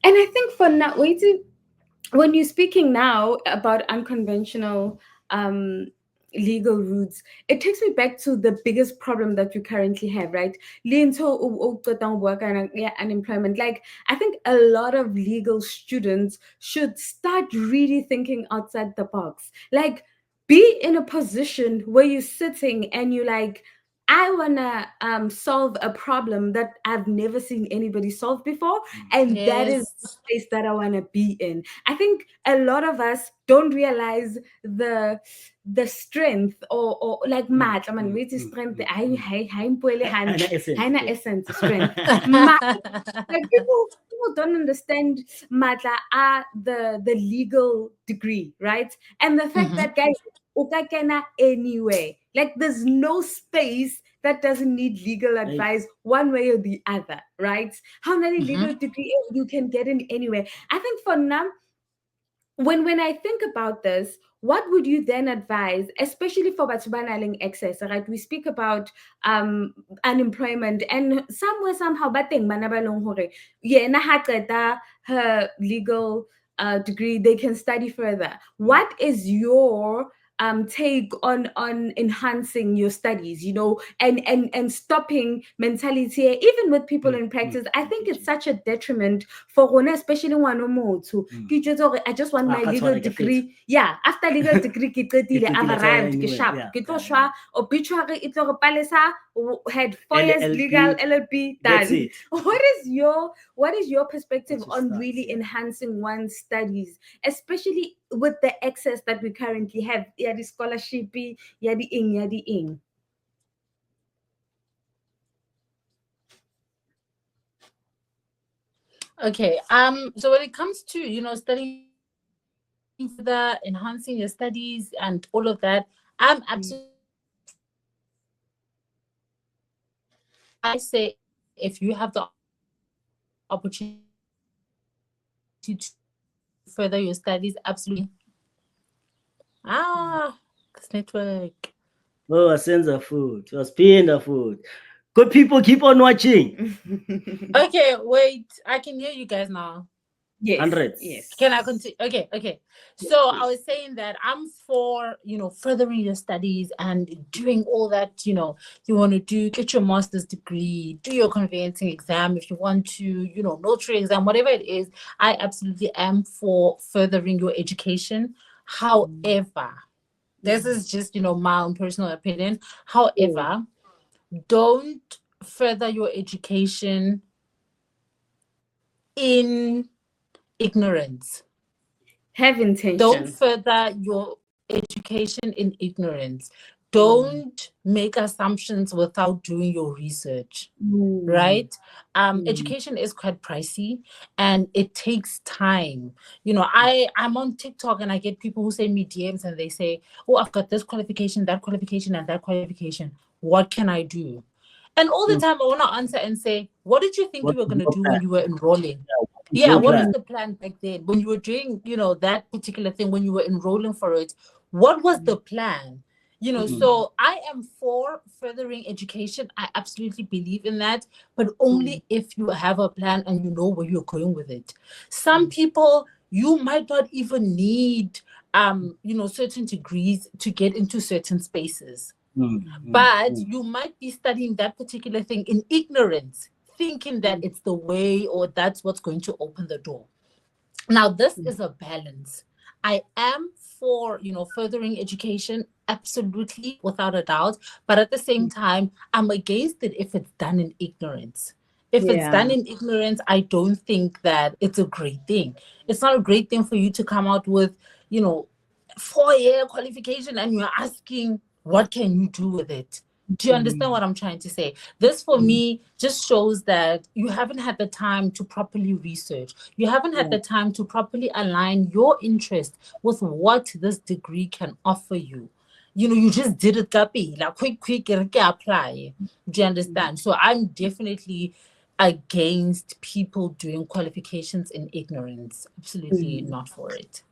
I think for now, when you're speaking now about unconventional legal routes, it takes me back to the biggest problem that you currently have, right? Work and unemployment. Like, I think a lot of legal students should start really thinking outside the box. Like, be in a position where you're sitting and you're like, I wanna solve a problem that I've never seen anybody solve before, and that is the Yes. space that I wanna be in. I think a lot of us don't realize the strength or like match. I mean, with strength, essence strength. Like people don't understand matla are the legal degree, right? And the fact that guys ukakena anyway, like there's no space that doesn't need legal advice one way or the other, right? How many legal degree you can get in anywhere? I think for now, when I think about this, what would you then advise, especially for batubanaling excess, right? We speak about unemployment, and somewhere somehow bateng bana ba leng hore yena ha qeta her legal degree, they can study further. What is your take on enhancing your studies, you know, and stopping mentality even with people in practice? I think it's such a detriment for one, especially one or two. I just want my legal degree. Yeah, after legal degree ke qetile, I've arrived, ke sharp, ke tlo shwa obituary e tlo re palesa, had 4 years legal LLB done. What is your perspective on really enhancing one's studies, especially with the access that we currently have? Yeah, the scholarship, yeah, the ing. Okay. So when it comes to, you know, studying further, enhancing your studies and all of that, I'm absolutely, I say, if you have the opportunity to further your studies, absolutely. This network. Oh, I send the food. Just paying the food. Good people, keep on watching. Okay, wait. I can hear you guys now. Yes. Hundreds. Yes. Can I continue? Okay. So I was saying that I'm for, you know, furthering your studies and doing all that, you know, you want to do, get your master's degree, do your conveyancing exam if you want to, you know, notary exam, whatever it is. I absolutely am for furthering your education. However, this is just, you know, my own personal opinion. However, don't further your education in ignorance. Have intention. Don't further your education in ignorance. Don't make assumptions without doing your research. Right? Education is quite pricey and it takes time. You know, I'm on TikTok and I get people who send me DMs and they say, oh, I've got this qualification, that qualification, and that qualification. What can I do? And all the time I want to answer and say, what did you think you were going to do when you were enrolling? Yeah, what was the plan back then when you were doing, you know, that particular thing, when you were enrolling for it? What was the plan? You know, so I am for furthering education. I absolutely believe in that, but only if you have a plan and you know where you're going with it. Some people, you might not even need, you know, certain degrees to get into certain spaces. But you might be studying that particular thing in ignorance, thinking that it's the way or that's what's going to open the door. Now, this is a balance. I am for, you know, furthering education, absolutely, without a doubt. But at the same time, I'm against it if it's done in ignorance. If it's done in ignorance, I don't think that it's a great thing. It's not a great thing for you to come out with, you know, 4-year qualification and you're asking, what can you do with it? Do you understand what I'm trying to say? This, for me, just shows that you haven't had the time to properly research. You haven't had the time to properly align your interest with what this degree can offer you. You know, you just did it, kapi, like quick, apply. Do you understand? So I'm definitely against people doing qualifications in ignorance. Absolutely not for it.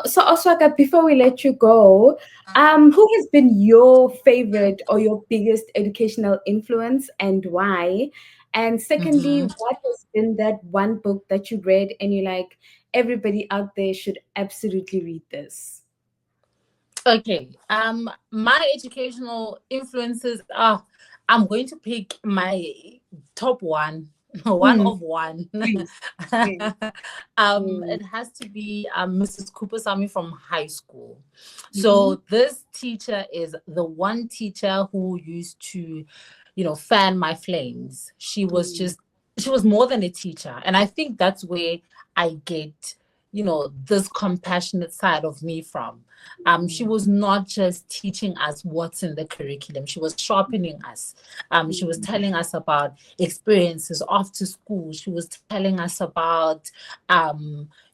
So Oswaka, before we let you go, who has been your favorite or your biggest educational influence and why? And secondly, what has been that one book that you read and you're like, everybody out there should absolutely read this? Okay. My educational influences are, I'm going to pick my top one. one of one. Please. Yes. It has to be Mrs. Kupasamy from high school. So this teacher is the one teacher who used to, fan my flames. She was more than a teacher. And I think that's where I get, this compassionate side of me from. She was not just teaching us what's in the curriculum. She was sharpening us. She was telling us about experiences after school. She was telling us about,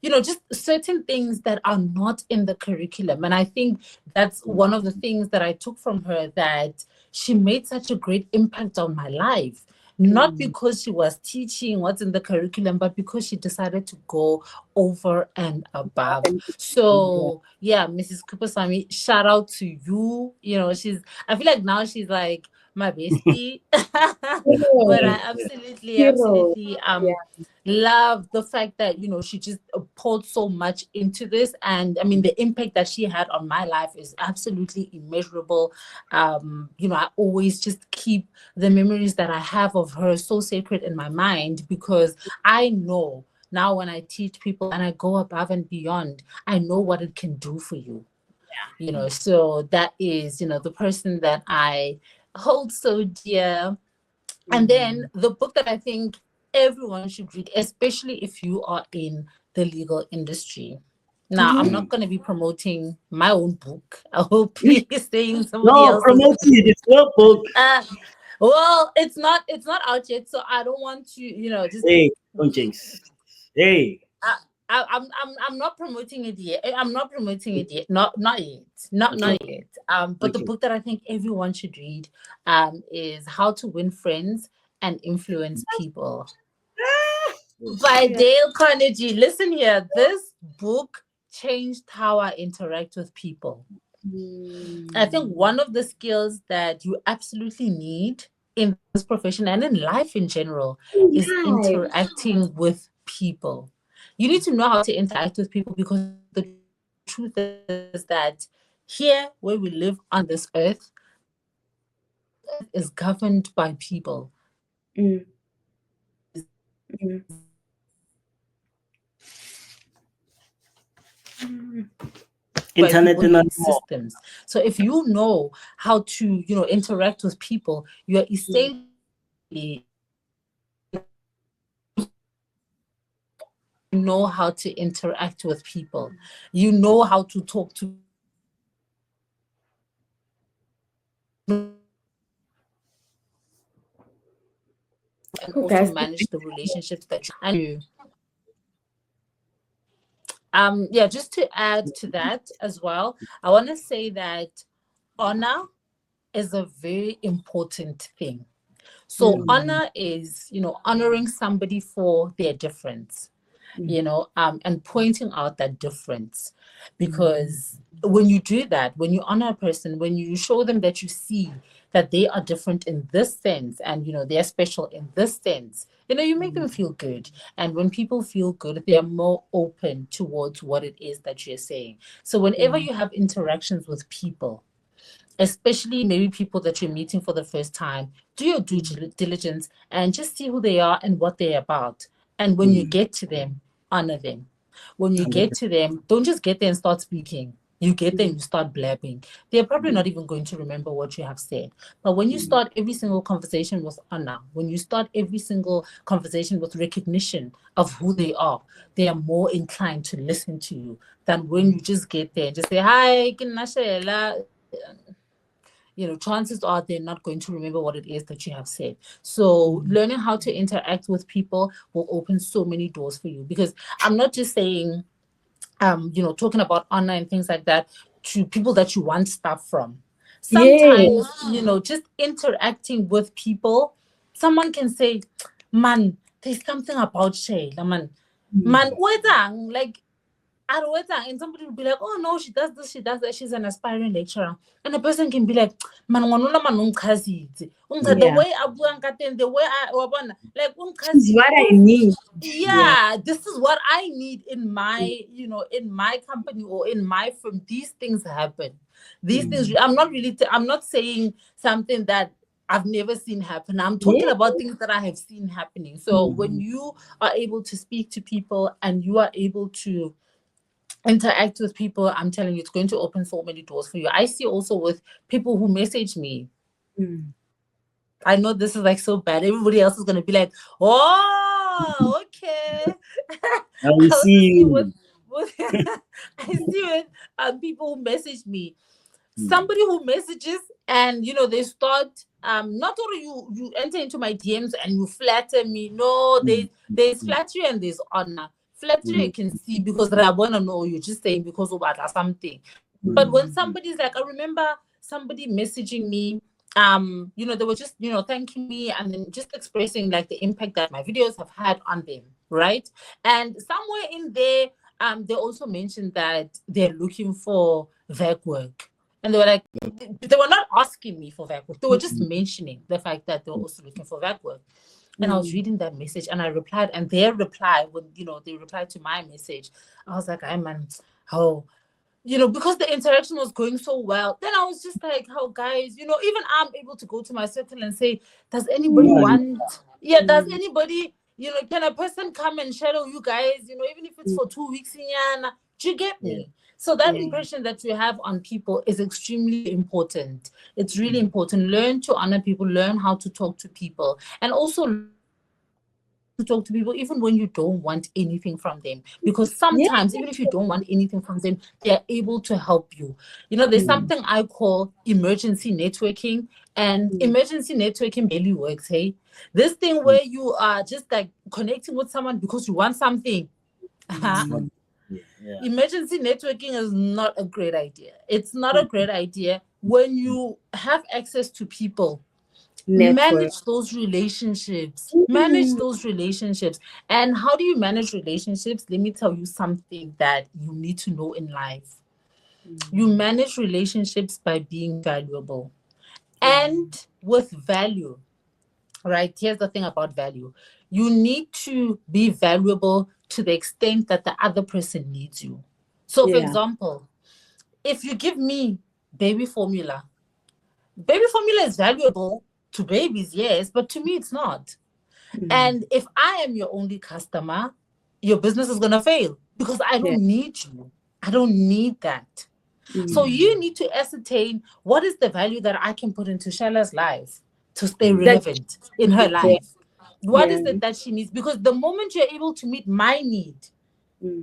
just certain things that are not in the curriculum. And I think that's one of the things that I took from her, that she made such a great impact on my life. Not because she was teaching what's in the curriculum, but because she decided to go over and above. So yeah, Mrs. Kupasamy, shout out to you. I feel like now she's like my bestie. But I absolutely love the fact that she just poured so much into this. And I mean, the impact that she had on my life is absolutely immeasurable. I always just keep the memories that I have of her so sacred in my mind, because I know now when I teach people and I go above and beyond, I know what it can do for you. So that is the person that I hold so dear. And then the book that I think everyone should read, especially if you are in the legal industry. Now, I'm not going to be promoting my own book. I will be saying somebody else's. Promote it. It's your book. Well, it's not out yet, so I don't want to, just. Hey, don't jinx. Hey. I'm not promoting it yet. I'm not promoting it yet. Not yet. Not yet. But the book that I think everyone should read is How to Win Friends and Influence People by Dale Carnegie. Listen here. This book changed how I interact with people. I think one of the skills that you absolutely need in this profession and in life in general is interacting with people. You need to know how to interact with people, because the truth is that here where we live on this earth is governed by people. Internet and systems. So if you know how to, interact with people, you are essentially know how to interact with people. You know how to talk to and also manage the relationships that you just to add to that as well, I want to say that honor is a very important thing. So honor is, honoring somebody for their difference, and pointing out that difference. Because when you do that, when you honor a person, when you show them that you see that they are different in this sense, and they're special in this sense, you make them feel good. And when people feel good, they are more open towards what it is that you're saying. So whenever you have interactions with people, especially maybe people that you're meeting for the first time, do your due diligence and just see who they are and what they're about. And when you get to them, honor them. When you get to them, don't just get there and start speaking. You get there and you start blabbing. They're probably not even going to remember what you have said. But when you start every single conversation with honor, when you start every single conversation with recognition of who they are more inclined to listen to you than when you just get there and just say, hi, Shela. Chances are they're not going to remember what it is that you have said. So learning how to interact with people will open so many doors for you. Because I'm not just saying, talking about honor and things like that to people that you want stuff from. Sometimes, just interacting with people, someone can say, man, there's something about Shela, man, like, and somebody will be like, oh no, she does this, she does that, she's an aspiring lecturer. And the person can be like, man, the way I the way I like this is what I need. This is what I need in my, in my company or in my firm. These things happen. These things, I'm not saying something that I've never seen happen. I'm talking Yeah. about things that I have seen happening. So when you are able to speak to people and you are able to interact with people, I'm telling you, it's going to open so many doors for you. I see also with people who message me. I know this is like so bad. Everybody else is going to be like, oh, okay. I I also see see with you. I see with people who message me. Somebody who messages and they start not only you enter into my DMs and you flatter me. No, there's flattery and there's honor. Flattery you can see because I want to know you're just saying because of something. But when somebody's like, I remember somebody messaging me, they were just, thanking me and then just expressing like the impact that my videos have had on them, right? And somewhere in there, they also mentioned that they're looking for VAC work. And they were like, they were not asking me for VAC work. They were just mentioning the fact that they were also looking for VAC work. And I was reading that message and I replied, and their reply, when they replied to my message, I was like, man, how, because the interaction was going so well. Then I was just like, how guys, even I'm able to go to my circle and say, does anybody want, does anybody, can a person come and shadow you guys, even if it's for 2 weeks in Yana, do you get me? So that impression that you have on people is extremely important. It's really important. Learn to honor people, learn how to talk to people, and also to talk to people even when you don't want anything from them, because sometimes even if you don't want anything from them, they're able to help you. There's something I call emergency networking, and emergency networking barely works. Hey, this thing where you are just like connecting with someone because you want something. Emergency networking is not a great idea. It's not a great idea. When you have access to people, manage those relationships. Manage those relationships. And how do you manage relationships? Let me tell you something that you need to know in life. You manage relationships by being valuable. And with value, right? Here's the thing about value. You need to be valuable to the extent that the other person needs you. So, for example, if you give me baby formula is valuable to babies, yes, but to me, it's not. And if I am your only customer, your business is going to fail because I don't need you. I don't need that. So you need to ascertain what is the value that I can put into Shela's life to stay relevant in her life. What is it that she needs? Because the moment you're able to meet my need,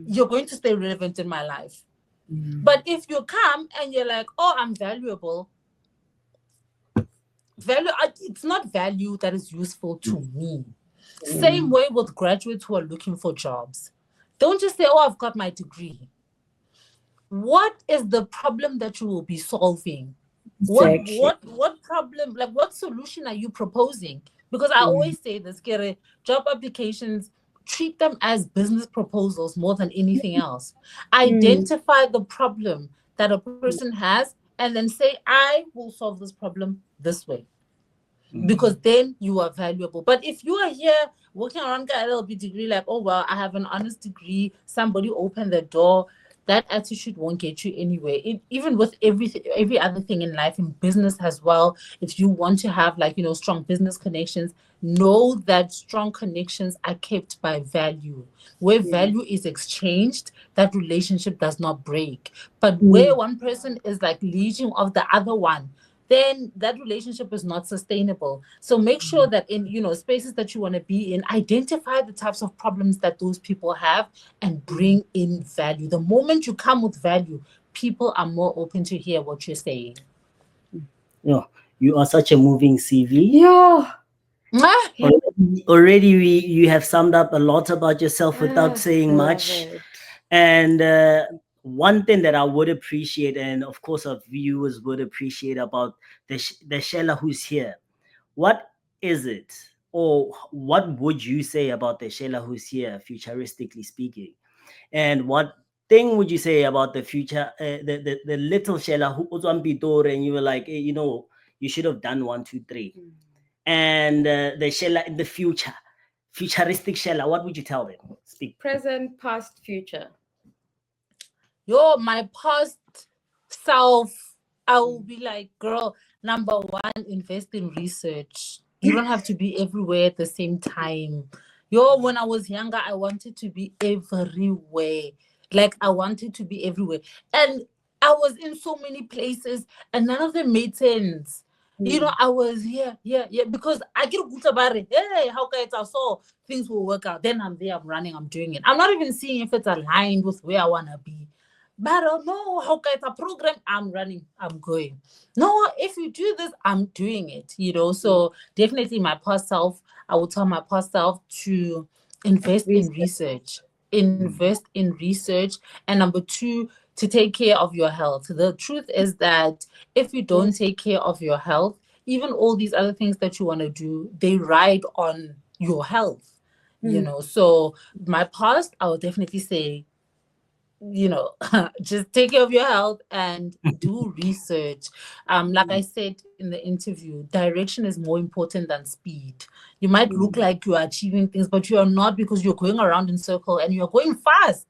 you're going to stay relevant in my life. But if you come and you're like, oh, I'm valuable, it's not value that is useful to me. Same way with graduates who are looking for jobs. Don't just say, oh, I've got my degree. What is the problem that you will be solving? Exactly. What problem, like what solution are you proposing? Because I always say this, Kere, job applications, treat them as business proposals more than anything else. Identify the problem that a person has and then say, I will solve this problem this way. Because then you are valuable. But if you are here working around a LLB degree, like, oh, well, I have an honest degree, somebody opened the door, that attitude won't get you anywhere. Even with every other thing in life, in business as well, if you want to have strong business connections, know that strong connections are kept by value. Where value is exchanged, that relationship does not break. But where one person is like leeching of the other one, then that relationship is not sustainable. So make sure that in spaces that you want to be in, identify the types of problems that those people have and bring in value. The moment you come with value, people are more open to hear what you're saying. You are such a moving CV. Yeah. Already you have summed up a lot about yourself without saying much. And one thing that I would appreciate, and of course our viewers would appreciate about the Shela who's here, what is it, or what would you say about the Shela who's here, futuristically speaking? And what thing would you say about the future, the little Shela who was on Pretoria, and you were like, hey, you should have done 1, 2, 3. And the Shela in the future, futuristic Shela, what would you tell them? Speak. Present, past, future. My past self, I will be like, girl, number one, invest in research. You don't have to be everywhere at the same time. When I was younger, I wanted to be everywhere. Like, I wanted to be everywhere. And I was in so many places, and none of them made sense. I was here, because I get good about it. Hey, how can I so things will work out? Then I'm there, I'm running, I'm doing it. I'm not even seeing if it's aligned with where I want to be. But I don't know how can it's a program. I'm running, I'm going. No, if you do this, I'm doing it. So definitely my past self, I will tell my past self to invest in research. Invest in research. And number two, to take care of your health. The truth is that if you don't take care of your health, even all these other things that you want to do, they ride on your health. So my past, I would definitely say, just take care of your health and do research. Like I said in the interview, direction is more important than speed. You might look like you are achieving things, but you are not, because you're going around in circle and you're going fast,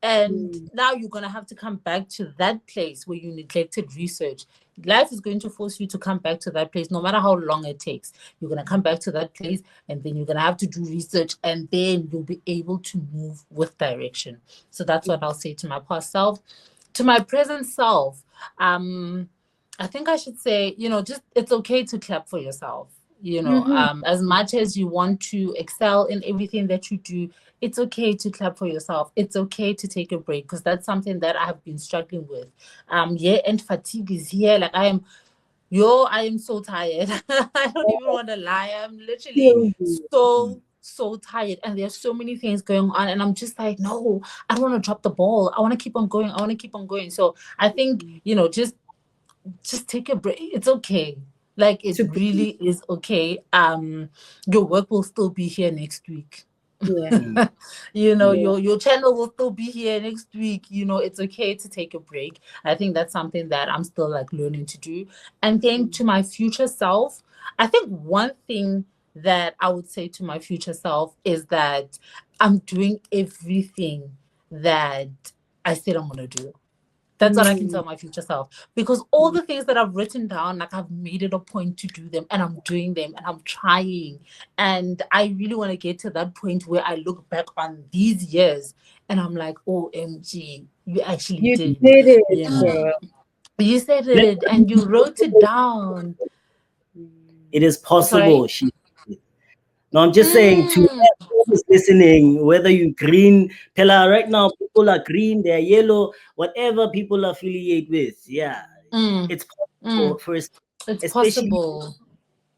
and now you're going to have to come back to that place where you neglected research. Life is going to force you to come back to that place, no matter how long it takes. You're going to come back to that place, and then you're going to have to do research, and then you'll be able to move with direction. So that's what I'll say to my past self. To my present self, I think I should say, just it's okay to clap for yourself. As much as you want to excel in everything that you do, it's okay to clap for yourself. It's okay to take a break, because that's something that I have been struggling with. And fatigue is here. Like I am so tired. I don't even want to lie. I'm literally so tired, and there's so many things going on, and I'm just like, no, I don't want to drop the ball. I want to keep on going. So I think, just take a break. It's okay. Like, it really is okay. Your work will still be here next week. Your channel will still be here next week. It's okay to take a break. I think that's something that I'm still like learning to do. And then to my future self, I think one thing that I would say to my future self is that I'm doing everything that I said I'm going to do. That's what I can tell my future self, because all the things that I've written down, like, I've made it a point to do them, and I'm doing them, and I'm trying. And I really want to get to that point where I look back on these years and I'm like, OMG, you actually did it. You said it and you wrote it down. It is possible. No, I'm just saying to who's listening, whether you green, Pella, right now people are green, they're yellow, whatever people affiliate with. Yeah. It's possible for us, it's especially possible.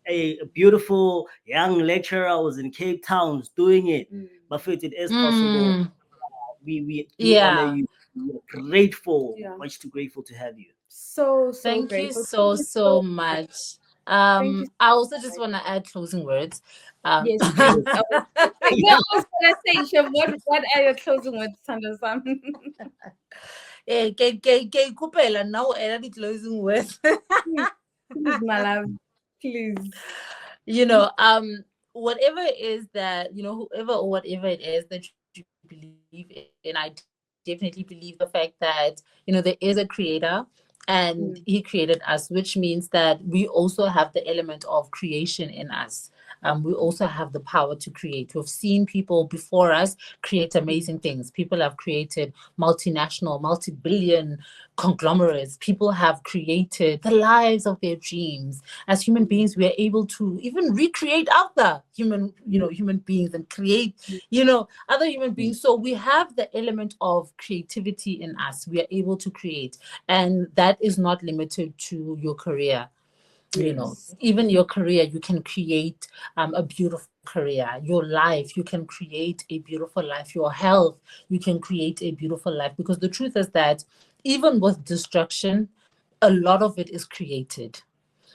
A beautiful young lecturer was in Cape Town doing it. But for it is possible. We do honor you. We're grateful, much too grateful to have you. So Thank grateful. you so much. I also just want to add closing words. Yes, please. I was gonna say, Shem, what are your closing words, Sandra-san? Now add the closing words. Please, my love. Please. Whatever it is that, whoever or whatever it is that you believe in, I definitely believe the fact that, there is a creator, and he created us, which means that we also have the element of creation in us. We also have the power to create. We've seen people before us create amazing things. People have created multinational, multi-billion conglomerates. People have created the lives of their dreams. As human beings, we are able to even recreate other human beings, and create, other human beings. So we have the element of creativity in us. We are able to create, and that is not limited to your career. Even your career, you can create a beautiful career. Your life, you can create a beautiful life. Your health, you can create a beautiful life, because the truth is that even with destruction, a lot of it is created.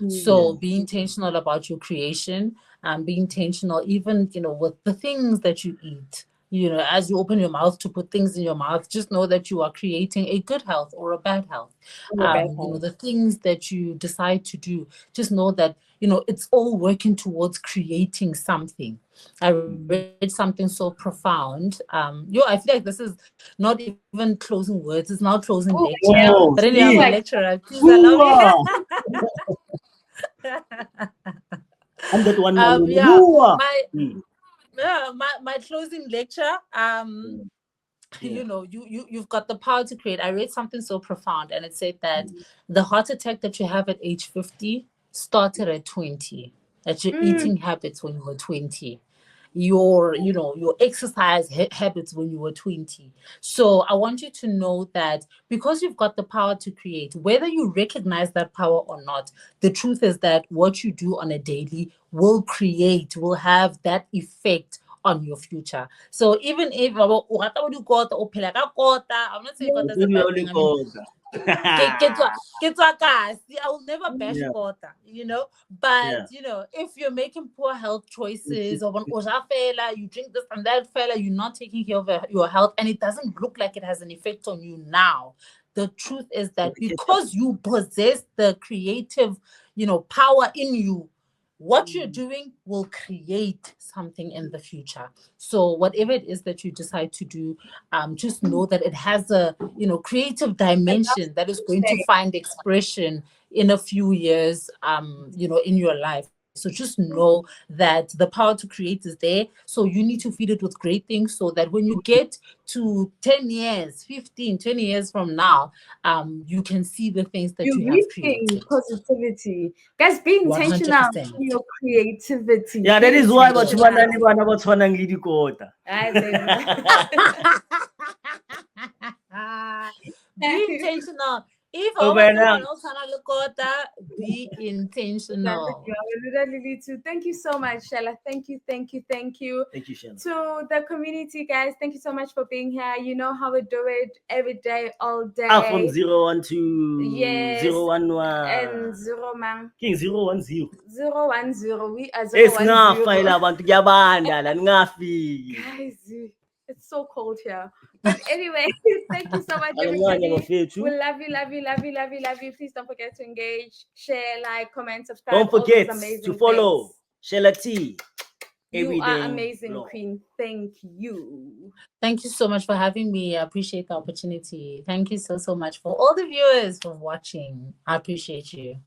So be intentional about your creation, and be intentional even with the things that you eat. you know, as you open your mouth to put things in your mouth, just know that you are creating a good health or a bad health. You know, the things that you decide to do, just know that, you know, it's all working towards creating something. I read something so profound. I feel like this is not even closing words, it's now closing lecture. Oh, But anyway, I'm a see. lecturer. Please allow me. I'm that one. Yeah, Whoa. my closing lecture. You know, you've got the power to create. I read something so profound, and it said that the heart attack that you have at age 50 started at 20. That your eating habits when you were 20, your exercise habits when you were 20. So I want you to know that because you've got the power to create, whether you recognize that power or not, the truth is that what you do on a daily will have that effect on your future. So even if I'm not saying God does a bad thing. I mean, I will never bash kota, you know. But you know, if you're making poor health choices, or you drink this and that fella, you're not taking care of your health, and it doesn't look like it has an effect on you now. The truth is that because you possess the creative, you know, power in you, what you're doing will create something in the future. So whatever it is that you decide to do, just know that it has a, you know, creative dimension that is going to find expression in a few years, you know, in your life. So just know that the power to create is there. So you need to feed it with great things so that when you get to 10 years, 15, 20 years from now, you can see the things that you have created. Positivity. Guys, be intentional in your creativity. Yeah, that is why what's one Be intentional. If someone else be intentional. Thank you so much, Shela. Thank you. Thank you, Shela. To the community, guys, thank you so much for being here. You know how we do it every day, all day. From 012, 011, and 0 man. King 010. 010. We are 010. Guys, it's so cold here. But anyway, thank you so much, everybody. We love you. Please don't forget to engage, share, like, comment, subscribe. Don't forget to follow Shela T. You are amazing, Queen. Thank you. Thank you so much for having me. I appreciate the opportunity. Thank you so much for all the viewers for watching. I appreciate you.